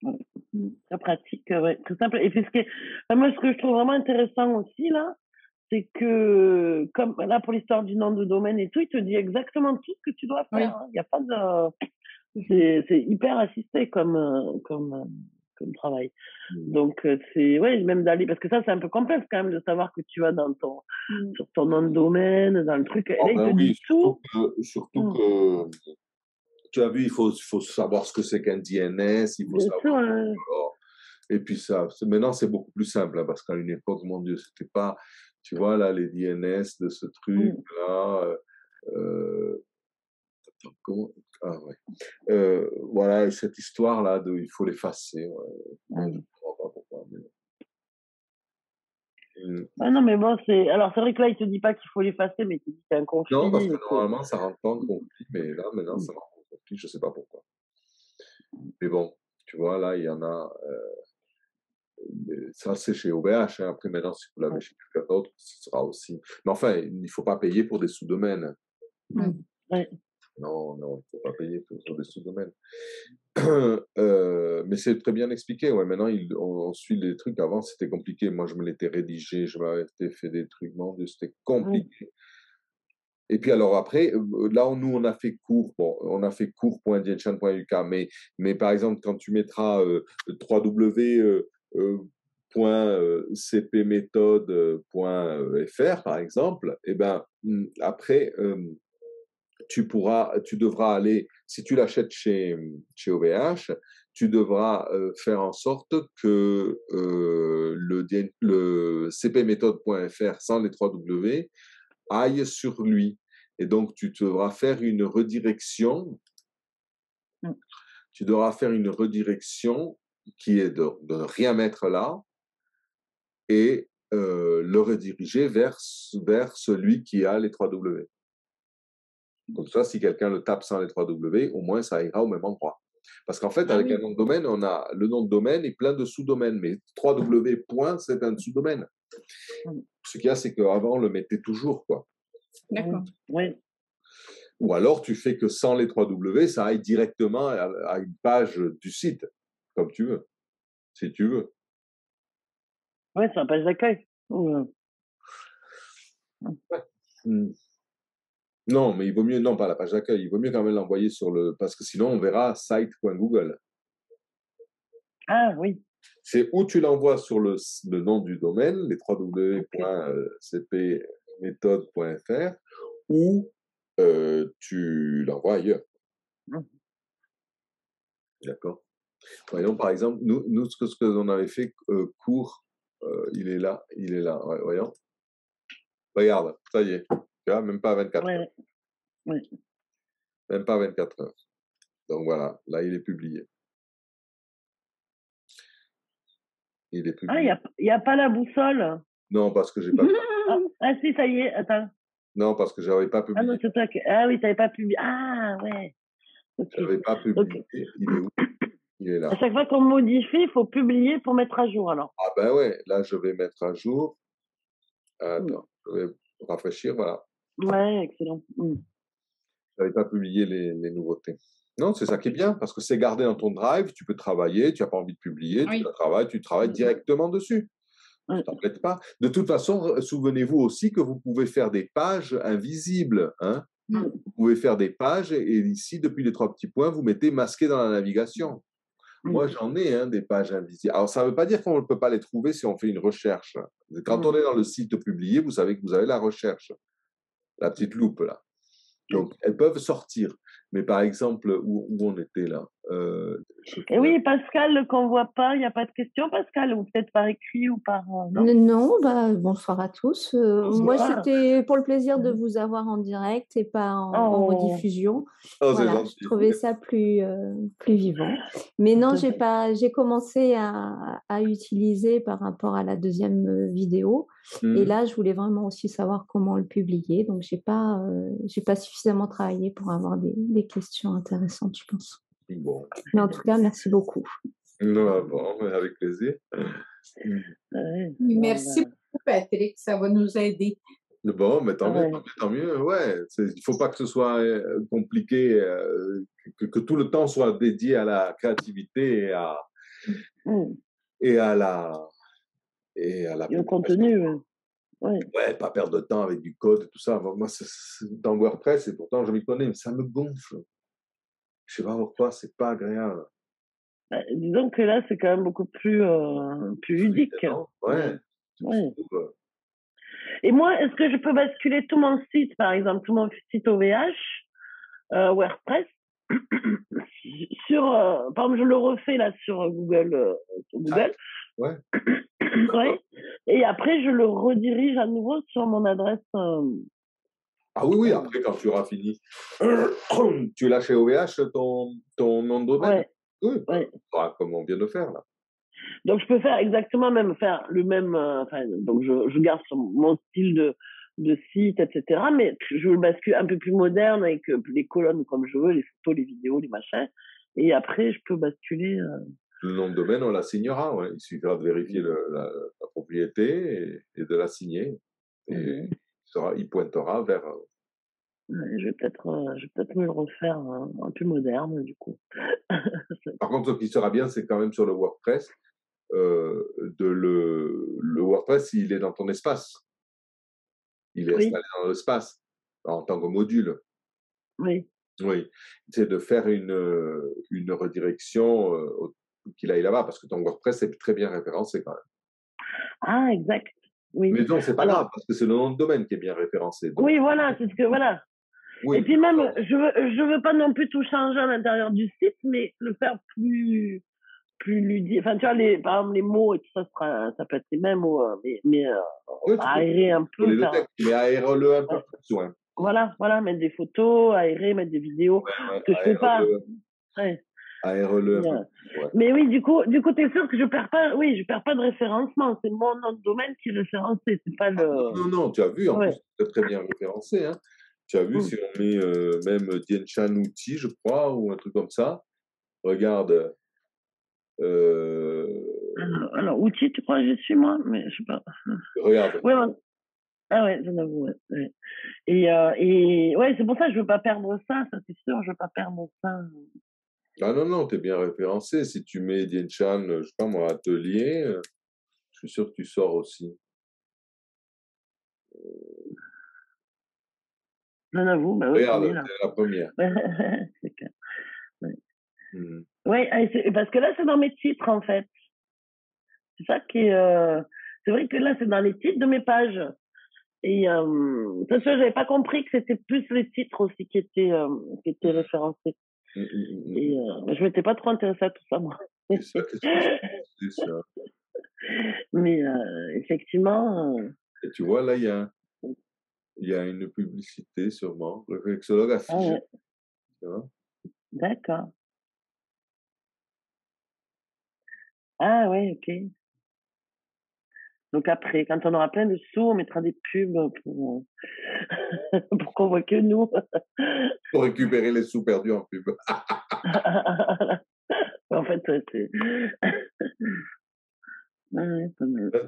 Très pratique, ouais, tout simple. Et puis moi, ce que je trouve vraiment intéressant aussi là, c'est que comme là pour l'histoire du nom de domaine et tout, il te dit exactement tout ce que tu dois faire. Il y a pas de, c'est hyper assisté comme travail. Donc c'est même d'aller parce que ça c'est un peu complexe quand même de savoir que tu vas dans sur ton nom de domaine, dans le truc. Et là, il te dit tout. Surtout que tu as vu, il faut savoir ce que c'est qu'un DNS, il faut savoir. Et puis ça, maintenant c'est beaucoup plus simple, hein, parce qu'à une époque, mon Dieu, c'était pas, tu vois, là, les DNS de ce truc-là. Ah, ouais. Voilà, cette histoire-là, il faut l'effacer. Je ne comprends pas pourquoi. Ah non, mais bon, alors c'est vrai que là, il te dit pas qu'il faut l'effacer, mais il te dit qu'il y a un conflit. Non, parce que normalement, ça rentre pas en conflit, mais là, maintenant, ça rentre en conflit, je sais pas pourquoi. Mais bon, tu vois, là, il y en a. Ça, c'est chez OVH. Hein. Après, maintenant, si vous l'avez chez quelqu'un d'autre, ce sera aussi. Mais enfin, il ne faut pas payer pour des sous-domaines. Ouais. Non, non, il ne faut pas payer sur des sous-domaines. Mais c'est très bien expliqué. Ouais, maintenant, on suit les trucs. Avant, c'était compliqué. Moi, je me l'étais rédigé, je m'avais fait des trucs. Mon Dieu, c'était compliqué. Et puis alors après, là où nous on a fait cours, bon, on a fait cours.dianchan.uk, mais par exemple quand tu mettras www.cpméthode.fr par exemple, et ben après tu devras aller, si tu l'achètes chez OVH, tu devras faire en sorte que le cpméthode.fr sans les 3 W aille sur lui. Et donc, tu devras faire une redirection. Tu devras faire une redirection qui est de rien mettre là et le rediriger vers celui qui a les 3 W. Comme ça, si quelqu'un le tape sans les 3 W, au moins ça ira au même endroit. Parce qu'en fait, avec un nom de domaine, on a le nom de domaine et plein de sous-domaines. Mais 3W point, c'est un sous-domaine. Ce qu'il y a, c'est qu'avant, on le mettait toujours, quoi. D'accord. Oui. Ou alors, tu fais que sans les 3 W, ça aille directement à une page du site, comme tu veux, si tu veux. Oui, c'est une page d'accueil. Non, mais il vaut mieux, non, pas la page d'accueil, il vaut mieux quand même l'envoyer parce que sinon, on verra site.google. Ah oui. C'est où tu l'envoies sur le nom du domaine, les www.cpméthode.fr, ou tu l'envoies ailleurs. D'accord. Voyons, par exemple, nous ce que on avait fait, cours, il est là, ouais, voyons. Regarde, ça y est, tu vois, même pas 24 heures. Oui. Même pas 24 heures. Donc voilà, là, il est publié. Il est publié. Ah, il n'y a pas la boussole. Non, parce que j'ai pas. Ah si, ça y est, attends. Non, parce que j'avais pas publié. Ah non, c'est toi ah oui, tu n'avais pas publié. Ah ouais. Okay. J'avais pas publié. Il est où? Il est là. À chaque fois qu'on modifie, il faut publier pour mettre à jour alors. Ah ben ouais, là je vais mettre à jour. Attends, je vais rafraîchir, voilà. Ouais, excellent. J'avais pas publié les nouveautés. Non, c'est ça qui est bien, parce que c'est gardé dans ton drive, tu peux travailler, tu n'as pas envie de publier, tu travailles directement dessus. Ne t'embête pas. De toute façon, souvenez-vous aussi que vous pouvez faire des pages invisibles. Hein. Vous pouvez faire des pages et ici, depuis les 3 petits points, vous mettez masqué dans la navigation. Moi, j'en ai des pages invisibles. Alors, ça ne veut pas dire qu'on ne peut pas les trouver si on fait une recherche. Quand on est dans le site publié, vous savez que vous avez la recherche, la petite loupe là. Donc, elles peuvent sortir. Mais par exemple, où on était là Et oui, Pascal, qu'on ne voit pas, il n'y a pas de question, Pascal, ou peut-être par écrit ou par... Non, bonsoir à tous. Moi, c'était pour le plaisir de vous avoir en direct et pas en rediffusion. Voilà, je trouvais ça plus vivant. Mais non, j'ai commencé à utiliser par rapport à la deuxième vidéo. Et là, je voulais vraiment aussi savoir comment le publier. Donc, j'ai pas suffisamment travaillé pour avoir des questions intéressantes, je pense. Bon. Mais en tout cas, merci beaucoup. Bon, avec plaisir. Merci beaucoup, Patrick. Ça va nous aider. Bon, mais tant mieux. Ouais. Il ne faut pas que ce soit compliqué, que tout le temps soit dédié à la créativité et au contenu. Ouais, pas perdre de temps avec du code et tout ça. Moi, dans WordPress, et pourtant je m'y connais, mais ça me gonfle. Je sais pas pourquoi, c'est pas agréable. Disons que là, c'est quand même beaucoup plus ludique. Ouais. Et moi, est-ce que je peux basculer tout mon site, par exemple, tout mon site OVH, WordPress, sur, par exemple, je le refais là sur Google. Ouais. Ouais. Et après, je le redirige à nouveau sur mon adresse. Ah oui, après, quand tu auras fini, tu lâches chez OVH ton nom de domaine. Oui, comme on vient de faire là. Donc, je peux faire exactement faire le même. Donc, je garde mon style de site, etc. Mais je le bascule un peu plus moderne avec les colonnes comme je veux, les photos, les vidéos, les machins. Et après, je peux basculer. Le nom de domaine, on l'assignera. Ouais. Il suffira de vérifier la propriété et de la signer. Et il pointera vers Je vais peut-être me le refaire un peu moderne, du coup. Par contre, ce qui sera bien, c'est quand même sur le WordPress, le WordPress, il est dans ton espace. Il est installé dans l'espace, en tant que module. Oui. Oui. C'est de faire une redirection qu'il aille là-bas, parce que ton WordPress est très bien référencé quand même. Ah, exact. Oui. Mais non, c'est pas grave, parce que c'est le nom de domaine qui est bien référencé. Donc. Oui, voilà, c'est ce que, voilà. Oui, et puis même, je veux pas non plus tout changer à l'intérieur du site, mais le faire plus ludique. Enfin, tu vois, par exemple, les mots et tout ça, ça peut être les mêmes mots, mais aérer un peu. Le texte, mais aère-le un peu plus loin. Voilà, mettre des photos, aérer, mettre des vidéos, ce que je fais pas. Aère-le un peu. Mais oui, du coup, t'es sûr que je perds pas de référencement. C'est mon nom de domaine qui est référencé, c'est pas le. Non, tu as vu, en plus, c'est très bien référencé, hein. Tu as vu, si on met même Dian Chan Outil, je crois, ou un truc comme ça. Regarde. Alors, Outil, tu crois que je suis moi? Mais je sais pas. Regarde. Ah ouais, j'en avoue, ouais. Et ouais, c'est pour ça que je veux pas perdre ça c'est sûr, je veux pas perdre ça. Ah non, tu es bien référencé. Si tu mets Dian Chan, je sais pas moi, atelier, je suis sûr que tu sors aussi. J'en avoue, bah oui. Regarde, c'est la première. C'est clair. Ouais. Ouais, parce que là, c'est dans mes titres, en fait. C'est ça qui est. C'est vrai que là, c'est dans les titres de mes pages. Et parce que j'avais pas compris que c'était plus les titres aussi qui étaient référencés. Et je m'étais pas trop intéressée à tout ça, moi. C'est ça. Mais effectivement. Et tu vois, là, il y a une publicité sûrement. Le réflexologue affiche. Tu vois? D'accord. Ah ouais, ok. Donc après, quand on aura plein de sous, on mettra des pubs pour qu'on voit que nous. Pour récupérer les sous perdus en pub. En fait, c'est...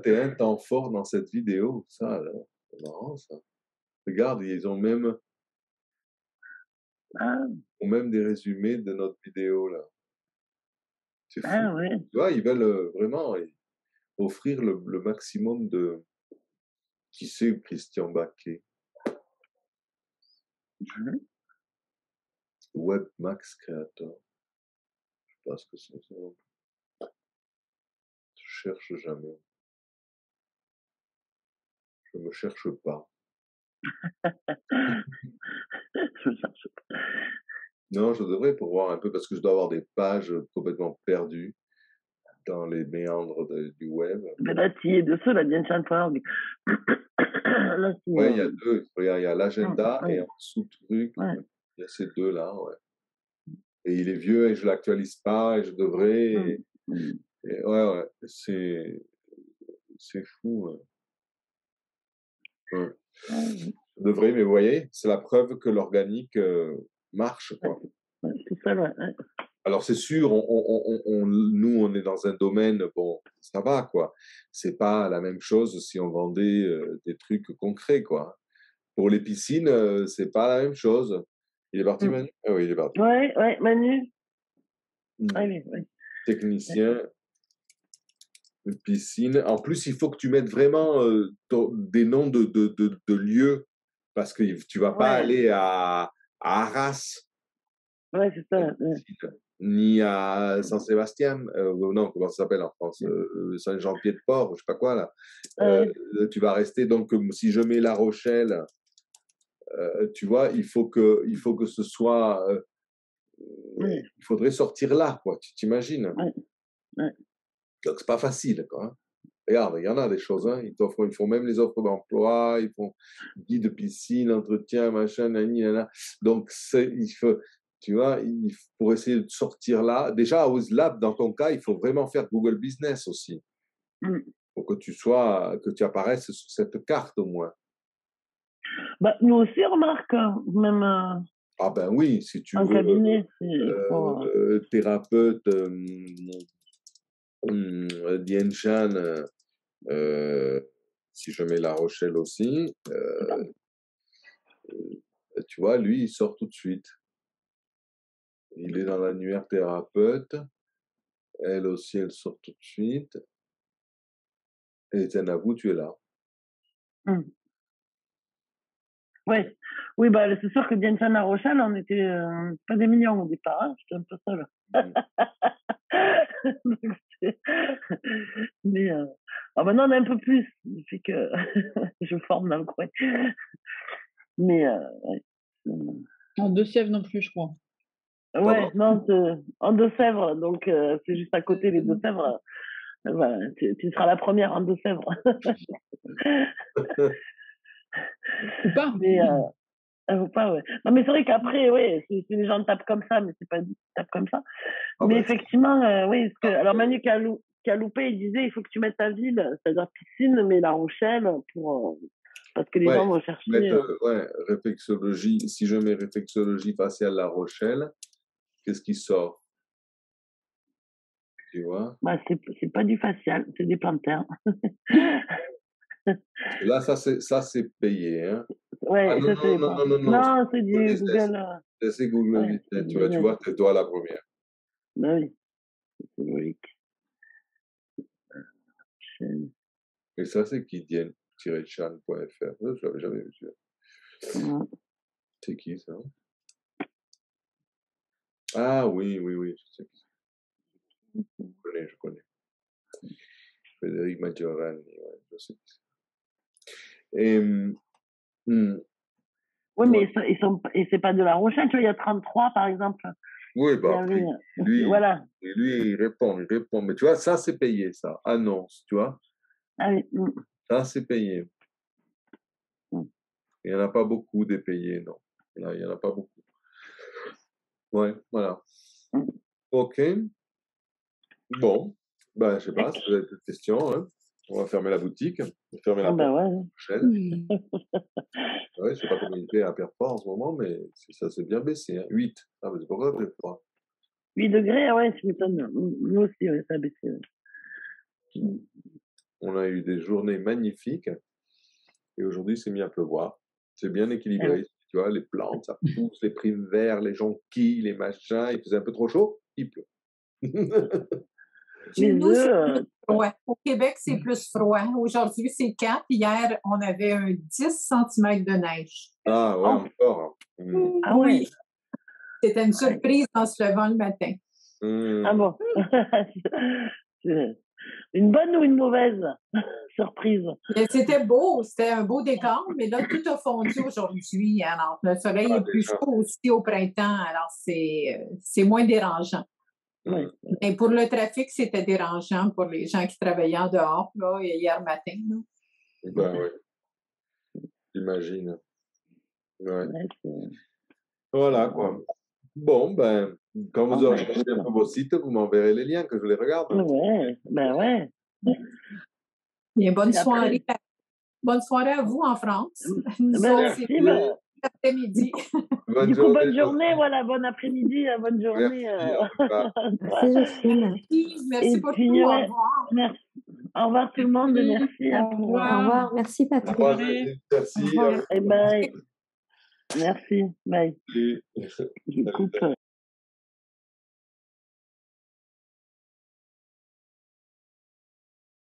T'es un temps fort dans cette vidéo, ça, là. C'est marrant, ça. Regarde, ils ont même... des résumés de notre vidéo, là. C'est fou. Ah ouais. Tu vois, ils veulent vraiment offrir le maximum de... Qui c'est Christian Baquet? Webmax Creator. Je sais pas ce que c'est ça. Je cherche jamais. Je me cherche pas. Je me cherche pas. Non, je devrais pour voir un peu, parce que je dois avoir des pages complètement perdues dans les méandres du web. Mais là, tu y es dessus, la DianChan.org. Oui, il y a deux. Il y a l'agenda et en sous-truc, il y a ces deux-là, ouais. Et il est vieux et je l'actualise pas et je devrais. Ouais, c'est fou. Ouais. Je devrais, mais vous voyez, c'est la preuve que l'organique marche, quoi. C'est ça, ouais. Alors, c'est sûr, nous, on est dans un domaine, bon, ça va, quoi. C'est pas la même chose si on vendait des trucs concrets, quoi. Pour les piscines, c'est pas la même chose. Il est parti, Manu? Ah oui, il est parti. Ouais, Manu. Oui. Technicien, piscine. En plus, il faut que tu mettes vraiment des noms de lieux, parce que tu vas pas aller à Arras. Ouais, c'est ça. Ni à Saint-Sébastien, non, comment ça s'appelle en France, Saint-Jean-Pied-de-Port, je sais pas quoi, là. Tu vas rester, donc, si je mets La Rochelle, tu vois, il faut que ce soit, il faudrait sortir là, quoi, tu t'imagines? Donc, c'est pas facile, quoi. Hein. Regarde, il y en a des choses, hein. Ils font même les offres d'emploi, ils font guide de piscine, entretien, machin, nani, nana. Donc, il faut, tu vois, pour essayer de sortir là, déjà à OzLab, dans ton cas, il faut vraiment faire Google Business aussi. Pour que tu apparaisses sur cette carte au moins. Bah, nous aussi, remarque, même. Ah ben oui, si tu veux. Cabinet, thérapeute, Dian Chan, si je mets La Rochelle aussi, tu vois, lui, il sort tout de suite. Il est dans l'annuaire thérapeute. Elle aussi, elle sort tout de suite. Et Tianabou, tu es là. Ouais. Oui, bah, c'est sûr que Bienfait La Rochelle, on était pas des millions au départ, hein. J'étais un peu seule. Mais maintenant, on est un peu plus, depuis que je forme dans le coin. Mais ouais. En Deux-Sèvres non plus, je crois. Ouais, non, en Deux-Sèvres, donc c'est juste à côté les Deux-Sèvres. Voilà, tu seras la première en Deux-Sèvres. Ou pas. Mais faut pas, ouais. Non, mais c'est vrai qu'après, ouais, si les gens tapent comme ça, mais c'est pas dit qu'ils tapent comme ça. Mais effectivement, oui, parce que, alors Manu Caloupé, il disait, il faut que tu mettes ta ville, c'est-à-dire piscine, mais La Rochelle, parce que les gens vont chercher. Réflexologie. Si je mets réflexologie faciale La Rochelle, qu'est-ce qui sort? Tu vois? Bah, c'est pas du facial, c'est des plantaires. Là, ça c'est payé, hein? Ouais, ah, non, ça c'est non, c'est du Google. C'est Google Business, tu vois, c'est toi la première. Bah oui, c'est logique. Et ça, c'est kidienne-chan.fr. Je l'avais jamais vu. C'est qui ça? Ah oui, je sais qui c'est. Je connais. Frédéric Maggiorani, ouais, je sais qui c'est. Oui, mais et c'est pas de La Rochelle, tu vois, il y a 33 par exemple. Oui, bah, lui, voilà. Lui, il répond. Mais tu vois, ça, c'est payé, ça. Annonce, tu vois. Ah oui. Ça, c'est payé. Il n'y en a pas beaucoup des payés, non. Là, il n'y en a pas beaucoup. Ouais, voilà. OK. Bon. Ben, je sais pas, si vous avez des questions, hein. On va fermer la boutique. Fermer la porte. Ouais, je ne sais pas combien il fait à Pierrefort en ce moment, mais ça s'est bien baissé. Hein. 8. Ah, mais c'est pourquoi ça fait froid. 8 degrés, ouais, tu m'étonnes. Nous aussi, ouais, ça a baissé. On a eu des journées magnifiques. Et aujourd'hui, c'est mis à pleuvoir. C'est bien équilibré. Tu vois, les plantes, ça pousse, les primes verts, les jonquilles, les machins. Il faisait un peu trop chaud, il pleut. Chez nous, c'est plus froid. Au Québec, c'est plus froid. Aujourd'hui, c'est 4. Hier, on avait un 10 cm de neige. Ah ouais, encore. Ah oui. C'était une surprise en se levant le matin. Ah bon? Une bonne ou une mauvaise surprise? C'était beau, c'était un beau décor, mais là, tout a fondu aujourd'hui. Alors, le soleil est plus chaud aussi au printemps, alors c'est moins dérangeant. Oui. Mais pour le trafic, c'était dérangeant pour les gens qui travaillaient en dehors là, hier matin. Là. Ben oui, j'imagine. Ouais. Voilà, quoi. Bon, ben, quand vous aurez cherché un peu vos sites, vous m'enverrez les liens que je les regarde. Ouais, ben ouais. Bien, bonne soirée. Bonne soirée à vous en France. Merci. Après-midi. Bonne journée, voilà, bon après-midi, bonne journée. Merci, Jocelyne. Merci beaucoup. Au revoir. Merci. Au revoir tout le monde. Merci. Au revoir. Merci, Patrick. Au revoir. Merci. Et bye. Merci. Bye. Je coupe.